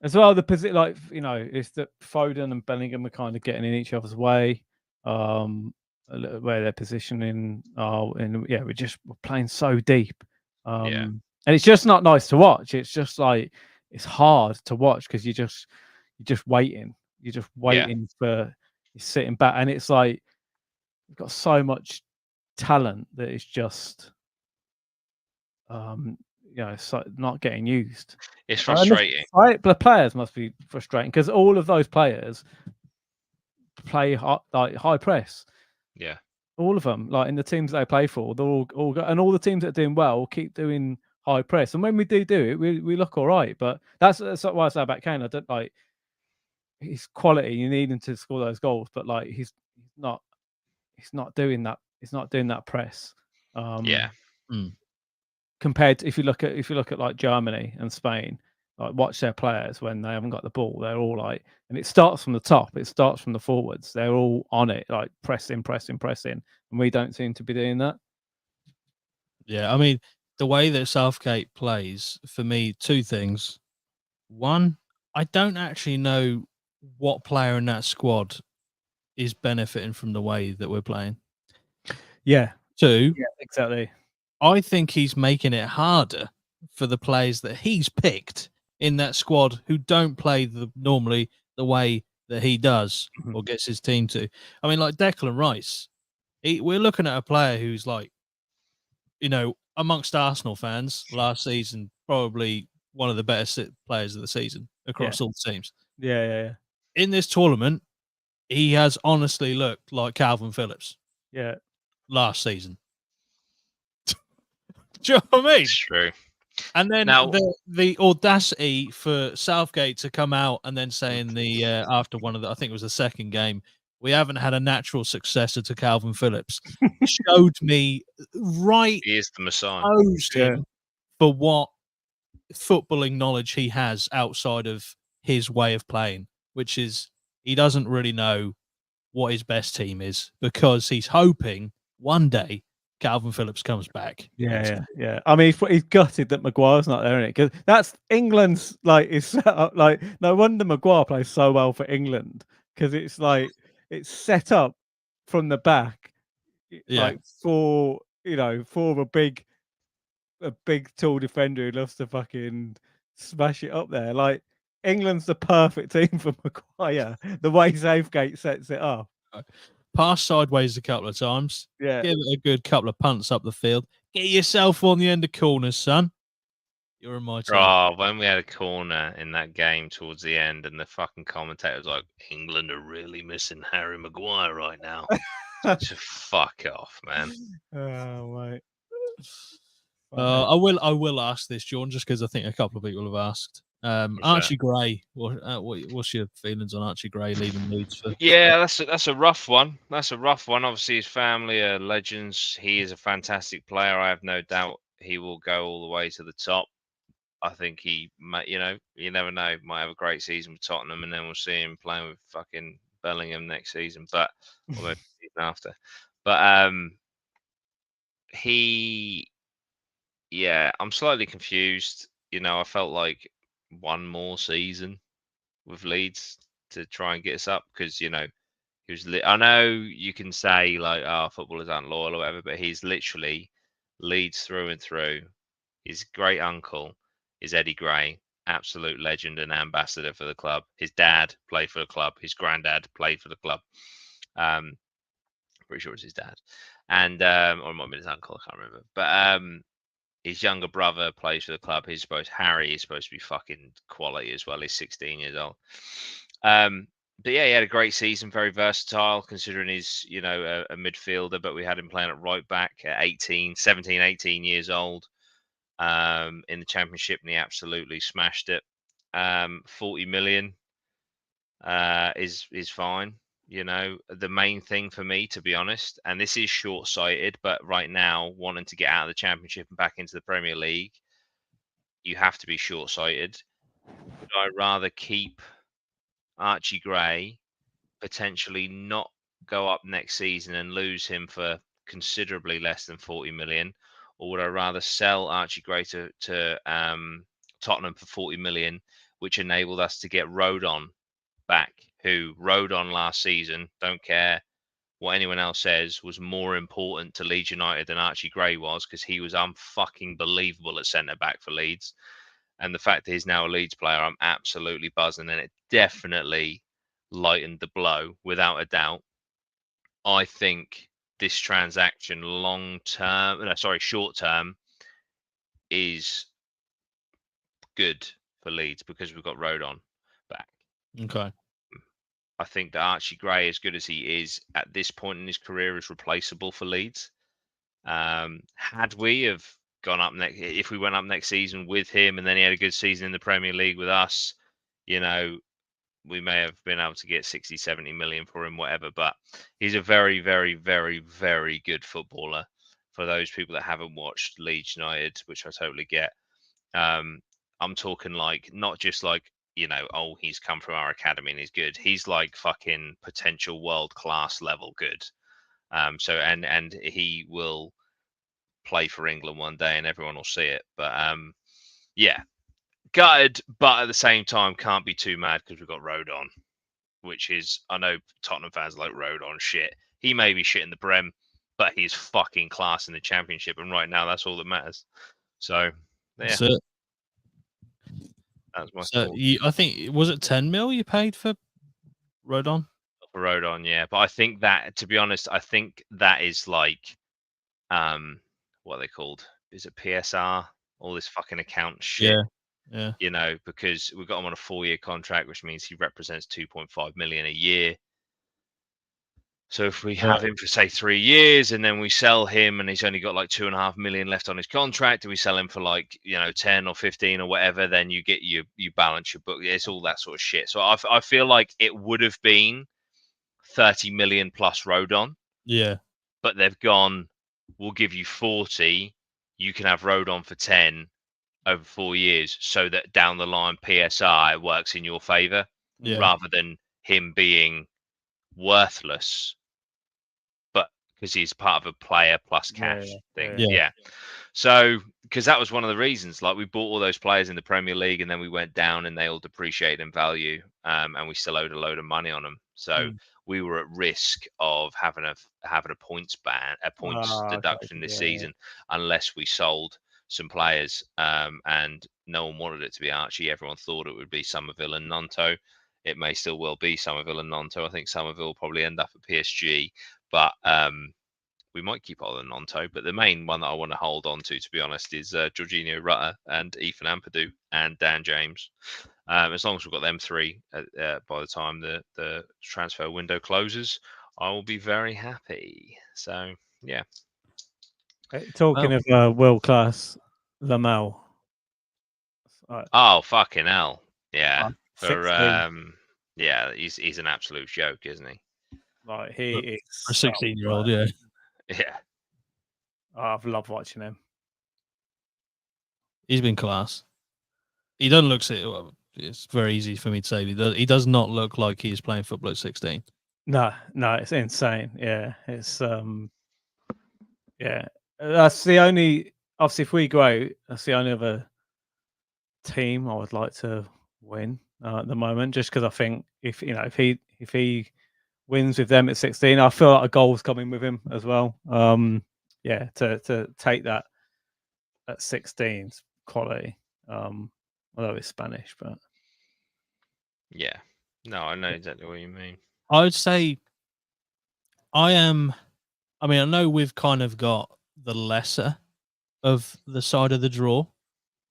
Speaker 2: As well, the position, it's that Foden and Bellingham are kind of getting in each other's way. Where they're positioning, we're playing so deep. And it's just not nice to watch. It's just like it's hard to watch because you're just waiting. You're just waiting for you're sitting back, and it's like we've got so much talent that it's just so not getting used.
Speaker 4: It's frustrating.
Speaker 2: The players must be frustrating because all of those players play high press.
Speaker 3: Yeah,
Speaker 2: all of them, like in the teams they play for, they're all and all the teams that are doing well keep doing high press. And when we do it, we look all right. But that's why I say about Kane. I don't like his quality. You need him to score those goals, but like he's not doing that. He's not doing that press. Compared to, if you look at like Germany and Spain, like watch their players when they haven't got the ball, they're all like, and it starts from the top, it starts from the forwards, they're all on it, like pressing, and we don't seem to be doing that.
Speaker 1: Yeah, I mean, the way that Southgate plays, for me, two things. One, I don't actually know what player in that squad is benefiting from the way that we're playing.
Speaker 2: Yeah.
Speaker 1: Two,
Speaker 2: yeah, exactly.
Speaker 1: I think he's making it harder for the players that he's picked in that squad who don't play normally the way that he does or gets his team to. I mean, like Declan Rice, we're looking at a player who's like, amongst Arsenal fans last season, probably one of the better players of the season across all teams.
Speaker 2: Yeah.
Speaker 1: In this tournament, he has honestly looked like Calvin Phillips.
Speaker 2: Yeah.
Speaker 1: Last season. Do you know what I mean?
Speaker 4: It's true.
Speaker 1: And then the audacity for Southgate to come out and then saying after one of I think it was the second game, we haven't had a natural successor to Calvin Phillips, showed me right.
Speaker 4: He is the Messiah.
Speaker 1: For what footballing knowledge he has outside of his way of playing, which is he doesn't really know what his best team is because he's hoping one day Calvin Phillips comes back.
Speaker 2: Yeah. I mean, he's gutted that Maguire's not there, isn't it? Because that's England's is set up. Like, no wonder Maguire plays so well for England because it's like it's set up from the back, like for a big tall defender who loves to fucking smash it up there. Like England's the perfect team for Maguire. The way Southgate sets it up.
Speaker 1: Pass sideways a couple of times.
Speaker 2: Yeah.
Speaker 1: Give it a good couple of punts up the field. Get yourself on the end of corners, son. You're in my team.
Speaker 4: Oh, when we had a corner in that game towards the end and the fucking commentator was like, England are really missing Harry Maguire right now. Just fuck off, man.
Speaker 2: Oh, mate.
Speaker 1: I will ask this, John, just because I think a couple of people have asked. Archie Gray, what's your feelings on Archie Gray leaving Leeds?
Speaker 4: Yeah, that's a rough one. That's a rough one. Obviously, his family are legends. He is a fantastic player. I have no doubt he will go all the way to the top. I think he might, you never know, might have a great season with Tottenham, and then we'll see him playing with fucking Bellingham next season, or maybe the season after. But I'm slightly confused. I felt like one more season with Leeds to try and get us up, because he was. I know you can say like, "Oh, footballers aren't loyal" or whatever, but he's literally Leeds through and through. His great uncle is Eddie Gray, absolute legend and ambassador for the club. His dad played for the club. His granddad played for the club. Pretty sure it's his dad, and or it might be his uncle. I can't remember. But his younger brother plays for the club. Harry is supposed to be fucking quality as well. He's 16 years old. But yeah, he had a great season, very versatile considering he's, a midfielder, but we had him playing at right back at 17, 18 years old in the Championship, and he absolutely smashed it. 40 million is fine. The main thing for me, to be honest, and this is short-sighted, but right now, wanting to get out of the Championship and back into the Premier League, you have to be short-sighted. Would I rather keep Archie Gray, potentially not go up next season and lose him for considerably less than 40 million, or would I rather sell Archie Gray to Tottenham for 40 million, which enabled us to get Rodon back, who Rodon last season, don't care what anyone else says, was more important to Leeds United than Archie Gray was, because he was unfucking believable at centre back for Leeds. And the fact that he's now a Leeds player, I'm absolutely buzzing, and it definitely lightened the blow, without a doubt. I think this transaction short term is good for Leeds because we've got Rodon back.
Speaker 1: Okay.
Speaker 4: I think that Archie Gray, as good as he is at this point in his career, is replaceable for Leeds. Had we have gone up if we went up next season with him, and then he had a good season in the Premier League with us, we may have been able to get 60, 70 million for him, whatever. But he's a very, very, very, very good footballer. For those people that haven't watched Leeds United, which I totally get, I'm talking like, not just like, he's come from our academy and he's good. He's like fucking potential world-class level good. So he will play for England one day and everyone will see it. But gutted, but at the same time can't be too mad because we've got Rodon, which is, I know Tottenham fans like Rodon shit. He may be shit in the Prem, but he's fucking class in the Championship, and right now that's all that matters. So yeah,
Speaker 1: So,
Speaker 4: that's my
Speaker 1: so
Speaker 4: thought.
Speaker 1: I think, was it 10 mil you paid for Rodon?
Speaker 4: For Rodon, yeah. But I think that, to be honest, I think that is like, what are they called? Is it PSR? All this fucking account shit.
Speaker 1: Yeah.
Speaker 4: Because we've got him on a 4-year contract, which means he represents 2.5 million a year. So if we have him for, say, 3 years, and then we sell him and he's only got like 2.5 million left on his contract, and we sell him for like, 10 or 15 or whatever, then you balance your book. It's all that sort of shit. So I feel like it would have been 30 million plus Rodon.
Speaker 1: Yeah.
Speaker 4: But they've gone, we'll give you 40. You can have Rodon for 10 over 4 years, so that down the line PSI works in your favor, rather than him being worthless, but because he's part of a player plus cash thing. Yeah. So, because that was one of the reasons, like, we bought all those players in the Premier League, and then we went down and they all depreciated in value, and we still owed a load of money on them. So we were at risk of having a points deduction this season, unless we sold some players, and no one wanted it to be Archie. Everyone thought it would be Somerville and Nonto. It may still well be Somerville and Nonto. I think Somerville will probably end up at PSG, but we might keep hold of Nonto. But the main one that I want to hold on to be honest, is Jorginho Rutter and Ethan Ampadu and Dan James. As long as we've got them three by the time the transfer window closes, I will be very happy. So yeah.
Speaker 2: Talking of world-class Lamel.
Speaker 4: Oh, fucking hell. Yeah.
Speaker 2: Yeah,
Speaker 4: he's an absolute joke, isn't he?
Speaker 2: Like, he is
Speaker 1: a 16-year-old, yeah.
Speaker 4: Yeah.
Speaker 2: I've loved watching him.
Speaker 1: He's been class. He doesn't look. Well, it's very easy for me to say. He does not look like he's playing football at 16.
Speaker 2: No, it's insane. Yeah, it's yeah. That's the only. Obviously, if we grow, that's the only other team I would like to win at the moment. Just because I think if he wins with them at 16, I feel like a goal's coming with him as well. Yeah, to take that at 16's quality. Although it's Spanish, but
Speaker 4: Yeah. No, I know exactly what you mean.
Speaker 1: I would say I know we've kind of got the lesser of the side of the draw.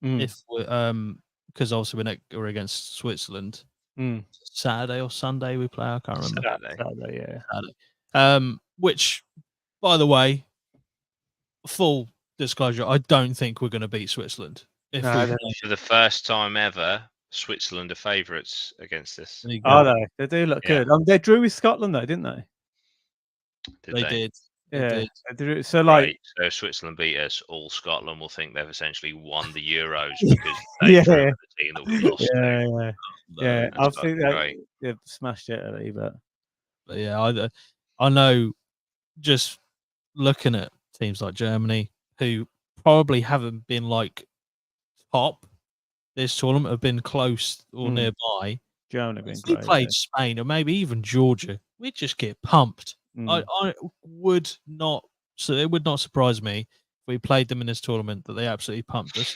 Speaker 1: If we because obviously we're against Switzerland. Saturday or Sunday we play. I can't remember.
Speaker 2: Saturday, yeah.
Speaker 1: Saturday. Which, by the way, full disclosure, I don't think we're going to beat Switzerland.
Speaker 4: For the first time ever, Switzerland are favourites against us.
Speaker 2: Are they? They do look good. They drew with Scotland though, didn't they?
Speaker 1: They did.
Speaker 2: Yeah.
Speaker 1: They did.
Speaker 2: So
Speaker 4: so if Switzerland beat us, all Scotland will think they've essentially won the Euros because they
Speaker 2: Yeah.
Speaker 4: the team that we lost to.
Speaker 2: Yeah. I
Speaker 4: That's
Speaker 2: think
Speaker 4: fucking great.
Speaker 2: they've smashed it early, but
Speaker 1: yeah, I know. Just looking at teams like Germany, who probably haven't been like top this tournament, have been close or nearby.
Speaker 2: Germany been
Speaker 1: If we
Speaker 2: great.
Speaker 1: played Spain or maybe even Georgia, we'd just get pumped. I would not. So it would not surprise me if we played them in this tournament that they absolutely pumped us.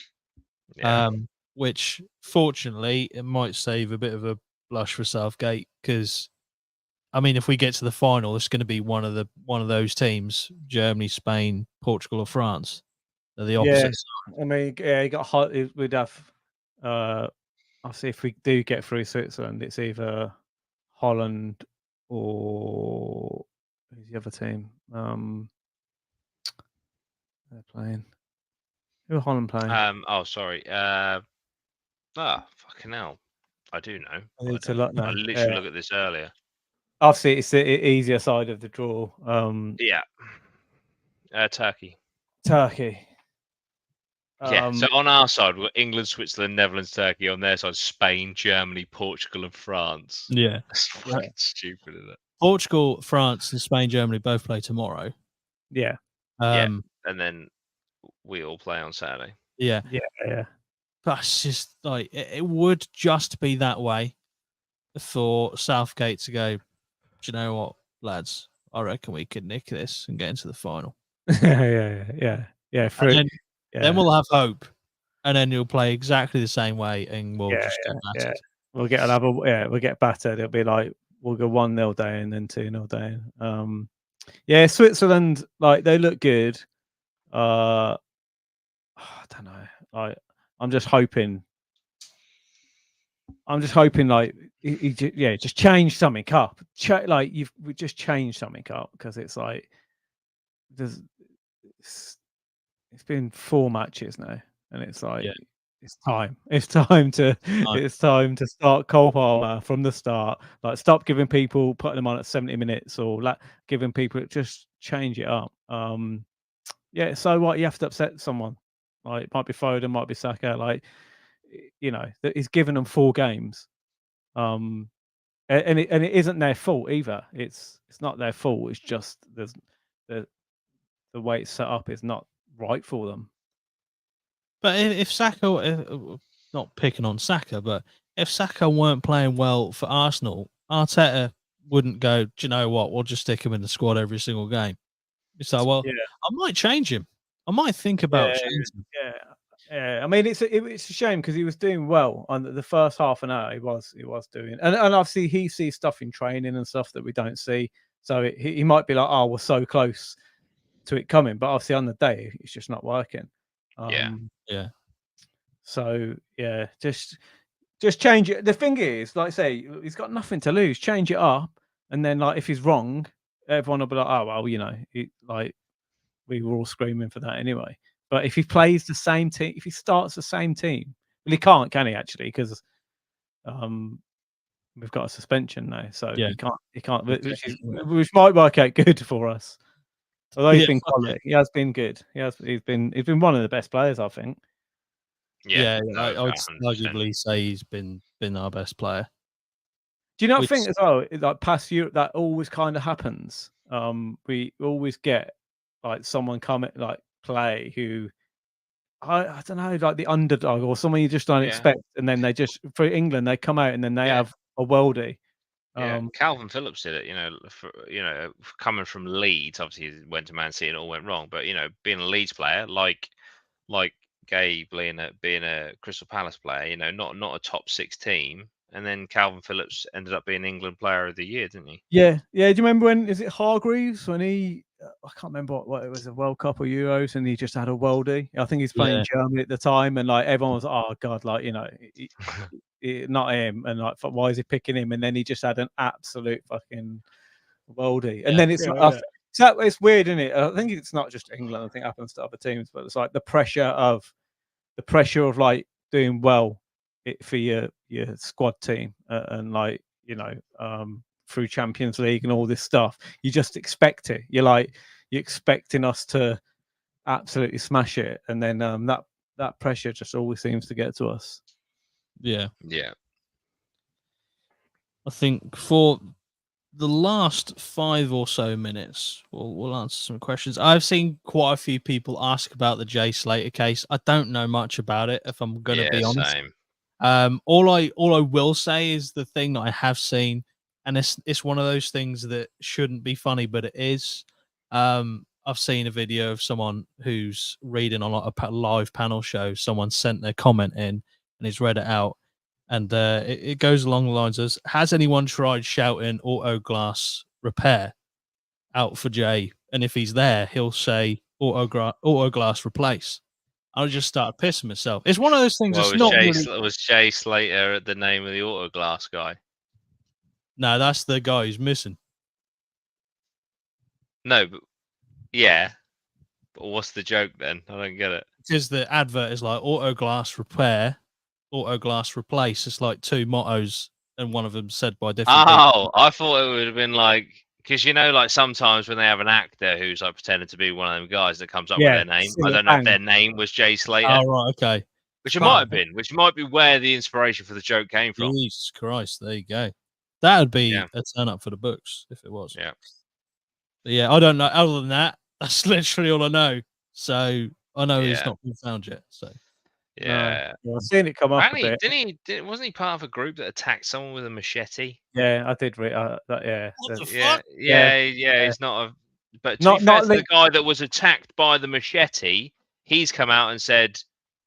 Speaker 4: Yeah.
Speaker 1: Which fortunately it might save a bit of a blush for Southgate because, I mean, if we get to the final, it's going to be one of those teams: Germany, Spain, Portugal, or France. They're the opposite side.
Speaker 2: I mean, he got hot. We'd have. Obviously, if we do get through Switzerland, it's either Holland or who's the other team? They're playing. Who are Holland playing?
Speaker 4: Oh, sorry. Fucking hell. I do know.
Speaker 2: I need to look now.
Speaker 4: I literally looked at this earlier.
Speaker 2: Obviously, it's the easier side of the draw.
Speaker 4: Yeah. Turkey.
Speaker 2: Turkey.
Speaker 4: Yeah. So on our side, we've got England, Switzerland, Netherlands, Turkey. On their side, Spain, Germany, Portugal, and France.
Speaker 1: Yeah.
Speaker 4: That's fucking stupid, isn't it?
Speaker 1: Portugal, France, and Spain, Germany both play tomorrow.
Speaker 2: Yeah.
Speaker 4: And then we all play on Saturday.
Speaker 1: Yeah. That's just like it would just be that way for Southgate to go, do you know what, lads? I reckon we could nick this and get into the final.
Speaker 2: Yeah.
Speaker 1: Then we'll have hope, and then you'll play exactly the same way, and we'll just get battered.
Speaker 2: We'll get battered. It'll be like we'll go 1-0 down and then 2-0 down. Switzerland, like they look good. I don't know. I'm just hoping like just change something up. We just change something up because it's like it's been 4 matches now, and it's like it's time. It's time to start Cole Palmer from the start. Like stop giving people putting them on at 70 minutes or giving people just change it up. So what, you have to upset someone. Like it might be Foden, might be Saka. Like he's given them 4 games, and it isn't their fault either. It's not their fault. It's just the way it's set up is not right for them.
Speaker 1: But if Saka, not picking on Saka, but if Saka weren't playing well for Arsenal, Arteta wouldn't go, do you know what? We'll just stick him in the squad every single game. It's like, well, I might change him. I might think about changing him.
Speaker 2: Yeah. I mean, it's a shame because he was doing well on the first half an hour. He was doing, and obviously he sees stuff in training and stuff that we don't see. So he might be like, oh, we're so close to it coming, but obviously on the day it's just not working. So just change it. The thing is, like I say, he's got nothing to lose. Change it up, and then like if he's wrong, everyone will be like, oh well, like we were all screaming for that anyway. But if he plays the same team, if he starts the same team, well, he can't, can he? Actually, because we've got a suspension now, so he can't, which might work out good for us. Although he's been quality, he has been good. He's been one of the best players, I think.
Speaker 1: Yeah,
Speaker 4: no,
Speaker 1: I would
Speaker 4: 100%.
Speaker 1: arguably say he's been our best player.
Speaker 2: Do you not
Speaker 1: Which-
Speaker 2: think as well, like past Europe, that always kind of happens? We always get like someone come like play who I don't know, like the underdog or someone you just don't
Speaker 4: Yeah.
Speaker 2: expect, and then they just for England they come out and then they
Speaker 4: Yeah.
Speaker 2: have a worldie.
Speaker 4: Yeah, Calvin Phillips did it. Coming from Leeds, obviously he went to Man City and it all went wrong. But being a Leeds player, like Gabe being a Crystal Palace player, not a top 6 team, and then Calvin Phillips ended up being England Player of the Year, didn't he?
Speaker 2: Yeah. Do you remember when is it Hargreaves when he? I can't remember what it was, a World Cup or Euros, and he just had a worldie. I think he's playing Germany at the time, and like everyone was, oh god, like not him, and like why is he picking him? And then he just had an absolute fucking worldie, and then it's so it's weird, isn't it? I think it's not just England. I think it happens to other teams, but it's like the pressure of like doing well for your squad team, and like through Champions League and all this stuff. You just expect it. You're expecting us to absolutely smash it, and then that pressure just always seems to get to us.
Speaker 1: Yeah.
Speaker 4: Yeah.
Speaker 1: I think for the last 5 or so minutes, we'll answer some questions. I've seen quite a few people ask about the Jay Slater case. I don't know much about it, if I'm going to be honest.
Speaker 4: Same.
Speaker 1: All I will say is the thing that I have seen, and it's one of those things that shouldn't be funny, but it is. I've seen a video of someone who's reading on a live panel show. Someone sent their comment in, and he's read it out, and it goes along the lines of, "Has anyone tried shouting auto glass repair out for Jay? And if he's there, he'll say auto glass replace." I just started pissing myself. It's one of those things.
Speaker 4: Well,
Speaker 1: It's not
Speaker 4: was Jay Slater the name of the auto glass guy?
Speaker 1: No, that's the guy who's missing.
Speaker 4: No, but yeah. But what's the joke then? I don't get it.
Speaker 1: Because the advert is like auto glass repair, auto glass replace. It's like 2 mottos, and one of them said by different people.
Speaker 4: I thought it would have been like, because like sometimes when they have an actor who's like pretending to be one of them guys that comes up with their name, I don't know if their name was Jay Slater.
Speaker 1: Oh, right, okay.
Speaker 4: Which it might have been, which might be where the inspiration for the joke came from.
Speaker 1: Jesus Christ, there you go. That would be a turn up for the books if it was.
Speaker 4: Yeah.
Speaker 1: But yeah, I don't know. Other than that, that's literally all I know. So I know he's not been found yet. So
Speaker 4: yeah,
Speaker 2: I've seen it come up a bit.
Speaker 4: Wasn't he part of a group that attacked someone with a machete?
Speaker 2: Yeah, I did read that. Yeah.
Speaker 1: What the fuck?
Speaker 4: Yeah. He's not a. But to be fair to the guy that was attacked by the machete, he's come out and said,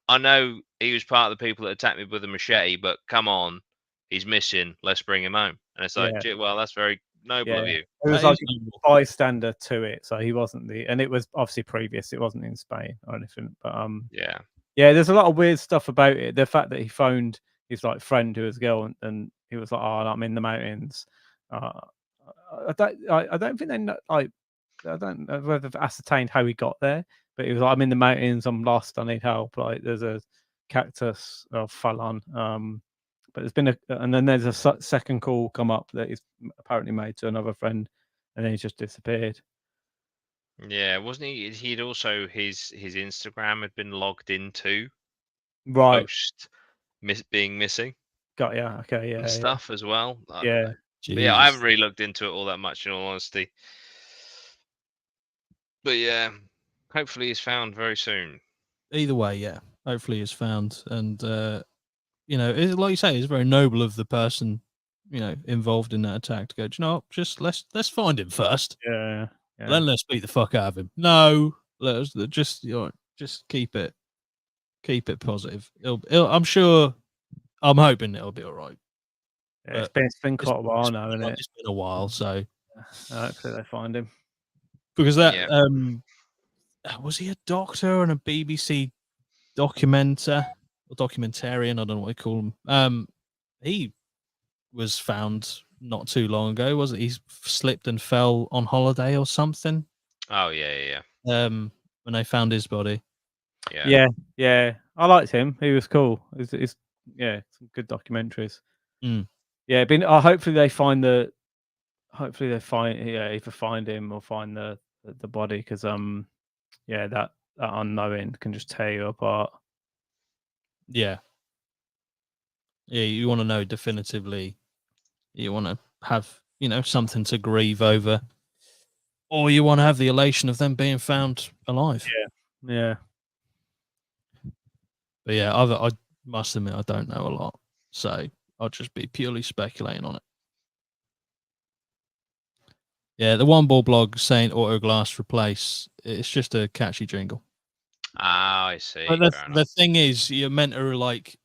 Speaker 4: "I know he was part of the people that attacked me with a machete, but come on, he's missing. Let's bring him home." And it's like, well, that's very noble of you.
Speaker 2: It was like a bystander to it, so he wasn't and it was obviously previous. It wasn't in Spain or anything, but yeah. There's a lot of weird stuff about it. The fact that he phoned his like friend who was a girl, and he was like, "Oh, I'm in the mountains." I don't think they know, like. I don't know whether they've ascertained how he got there, but he was like, "I'm in the mountains. I'm lost. I need help." Like, there's a cactus fell on. But there's been and then there's a second call come up that he's apparently made to another friend, and then he just disappeared.
Speaker 4: Yeah, wasn't he? He'd also his Instagram had been logged into,
Speaker 2: right?
Speaker 4: Post being missing.
Speaker 2: Got okay,
Speaker 4: and stuff as well.
Speaker 2: Yeah,
Speaker 4: but yeah, I haven't really looked into it all that much, in all honesty. But yeah, hopefully he's found very soon.
Speaker 1: Either way, yeah, hopefully he's found, and like you say, it's very noble of the person, involved in that attack to go, "Do you know what? Just let's find him first.
Speaker 2: Yeah.
Speaker 1: Then let's beat the fuck out of him." No, let's just keep it positive. I'm hoping it'll be all right.
Speaker 2: Yeah, it's been quite a while now, isn't it?
Speaker 1: It's been a while, so
Speaker 2: hopefully they find him.
Speaker 1: Because that was he a doctor and a BBC documentarian? I don't know what they call him. He was found not too long ago, wasn't he? He slipped and fell on holiday or something.
Speaker 4: Oh yeah.
Speaker 1: When they found his body.
Speaker 2: Yeah. I liked him. He was cool. It's some good documentaries. Yeah, hopefully they find either find him or find the body, because that unknowing can just tear you apart.
Speaker 1: Yeah. Yeah, you want to know definitively. You want to have, something to grieve over. Or you want to have the elation of them being found alive.
Speaker 2: Yeah.
Speaker 1: But yeah, I must admit I don't know a lot. So I'll just be purely speculating on it. Yeah, the One Ball blog saying auto glass replace. It's just a catchy jingle.
Speaker 4: Ah, I see.
Speaker 1: But
Speaker 4: Fair
Speaker 1: the
Speaker 4: enough.
Speaker 1: thing is, you're meant to like,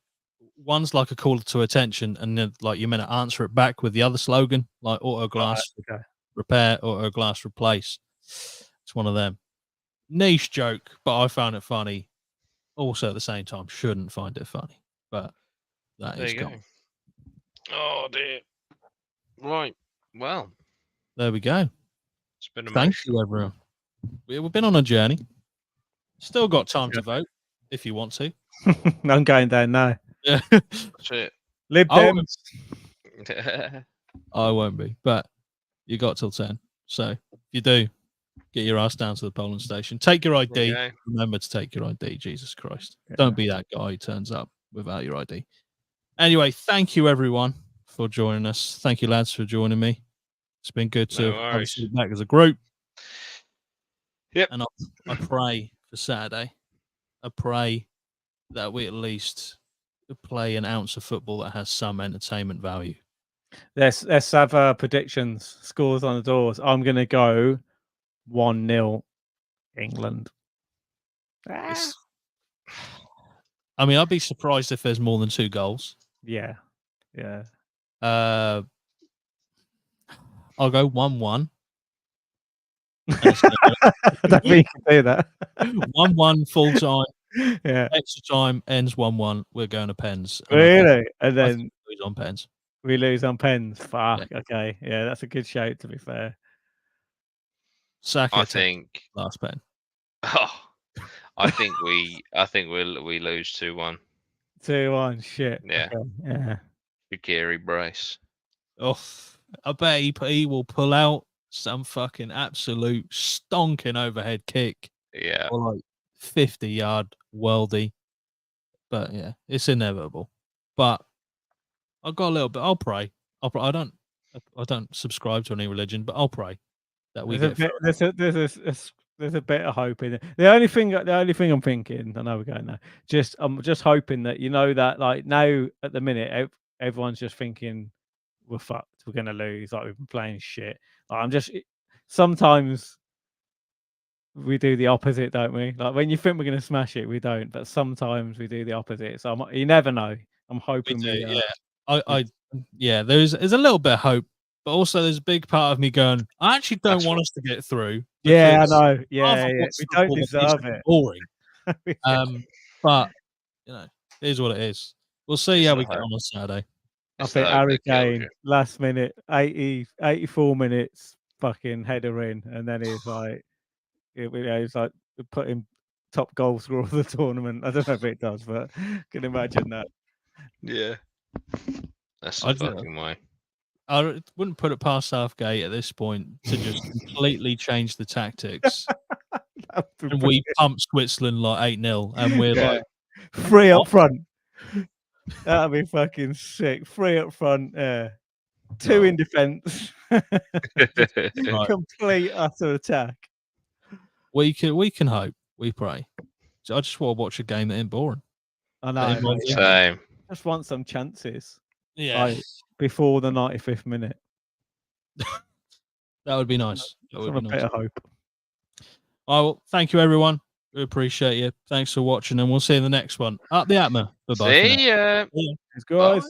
Speaker 1: one's like a call to attention, and then like you're meant to answer it back with the other slogan, like auto glass
Speaker 2: Okay.
Speaker 1: repair, auto glass replace. It's one of them. Niche joke, but I found it funny. Also, at the same time, shouldn't find it funny. But that
Speaker 4: There
Speaker 1: is
Speaker 4: you go.
Speaker 1: gone.
Speaker 4: Oh dear. Right. Well,
Speaker 1: There we go.
Speaker 4: it's been
Speaker 1: Thank
Speaker 4: emotional.
Speaker 1: you, everyone. We've been on a journey. Still got time to vote if you want to.
Speaker 2: I'm going down now.
Speaker 1: Yeah.
Speaker 4: That's it.
Speaker 2: Lib
Speaker 1: Oh,
Speaker 2: Dems.
Speaker 1: I won't be, but you got till 10. So if you do, get your ass down to the polling station. Take your ID.
Speaker 4: Okay.
Speaker 1: Remember to take your ID. Jesus Christ.
Speaker 2: Yeah.
Speaker 1: Don't be that guy who turns up without your ID. Anyway, thank you, everyone, for joining us. Thank you, lads, for joining me. It's been good
Speaker 4: No
Speaker 1: to
Speaker 4: worries.
Speaker 1: see you back as a group.
Speaker 4: Yep.
Speaker 1: And I pray for Saturday. I pray that we at least play an ounce of football that has some entertainment value.
Speaker 2: Let's have predictions. Scores on the doors. I'm gonna go 1-0 England.
Speaker 1: I mean, I'd be surprised if there's more than 2 goals.
Speaker 2: Yeah.
Speaker 1: I'll go 1-1.
Speaker 2: I don't think you can do that.
Speaker 1: 1-1 full time.
Speaker 2: Yeah.
Speaker 1: Extra time ends 1-1. We're going to pens.
Speaker 2: Really? And
Speaker 1: I
Speaker 2: then
Speaker 1: think we lose on pens.
Speaker 2: we lose on pens. Fuck.
Speaker 1: Yeah.
Speaker 2: Okay. Yeah, that's a good shout, to be fair.
Speaker 1: Saka
Speaker 4: I think.
Speaker 1: last pen.
Speaker 4: Oh, I think we lose 2-1.
Speaker 2: 2-1. Shit.
Speaker 4: Yeah.
Speaker 2: Okay. Yeah.
Speaker 4: Shaqiri brace.
Speaker 1: Oh, I bet he will pull out some fucking absolute stonking overhead kick
Speaker 4: Yeah.
Speaker 1: or like 50-yard worldie. But yeah, it's inevitable. But I've got a little bit. I'll pray. I don't subscribe to any religion, but I'll pray that we get through it.
Speaker 2: There's a bit of hope in it. The only thing I'm thinking, I know we're going now. I'm just hoping that that like now at the minute everyone's just thinking we're fucked. We're gonna lose. Like we've been playing shit. Like, sometimes we do the opposite, don't we? Like when you think we're gonna smash it, we don't. But sometimes we do the opposite. So you never know. I'm hoping
Speaker 1: We do,
Speaker 2: we
Speaker 1: yeah. There's a little bit of hope, but also there's a big part of me going, I actually don't
Speaker 4: That's
Speaker 1: want us to get through.
Speaker 2: Yeah, I
Speaker 1: because
Speaker 2: know. Yeah,
Speaker 1: half of
Speaker 2: yeah.
Speaker 1: what's
Speaker 2: We don't
Speaker 1: football is
Speaker 2: deserve it.
Speaker 1: boring.
Speaker 2: Yeah.
Speaker 1: But it is what it is. We'll see
Speaker 4: It's
Speaker 1: how
Speaker 4: the
Speaker 1: we get
Speaker 4: hope.
Speaker 1: on Saturday.
Speaker 2: I
Speaker 4: It's the
Speaker 2: think
Speaker 4: hope
Speaker 2: Harry
Speaker 4: that kills
Speaker 2: Kane,
Speaker 4: you.
Speaker 2: last minute, 84 minutes, fucking header in, and then he's like, he's like putting top goal scorer of the tournament. I don't know if it does, but I can imagine that.
Speaker 4: Yeah. That's the
Speaker 1: I don't know.
Speaker 4: fucking way.
Speaker 1: I wouldn't put it past Southgate at this point to just completely change the tactics.
Speaker 2: That would be
Speaker 1: And we pump Switzerland like 8-0, and we're
Speaker 2: Yeah.
Speaker 1: like,
Speaker 2: Three up
Speaker 1: What?
Speaker 2: front. That'd be fucking sick. 3 up front, yeah. 2
Speaker 4: Oh.
Speaker 2: in defence.
Speaker 1: Right.
Speaker 2: Complete utter attack.
Speaker 1: we can hope. We pray. So I just want to watch a game that ain't boring.
Speaker 2: I
Speaker 1: That
Speaker 2: know.
Speaker 1: ain't boring.
Speaker 2: mate.
Speaker 4: Same.
Speaker 2: Just want some chances.
Speaker 1: Yeah,
Speaker 2: Like, before the 95th minute.
Speaker 1: that would be nice. That
Speaker 2: Just
Speaker 1: would
Speaker 2: have
Speaker 1: be
Speaker 2: a
Speaker 1: nice.
Speaker 2: bit of hope.
Speaker 1: All right, well, thank you, everyone. We appreciate you. Thanks for watching, and we'll see you in the next one. Up the APMA. Bye-bye. for now.
Speaker 4: See ya.
Speaker 2: Thanks, guys.
Speaker 4: Bye.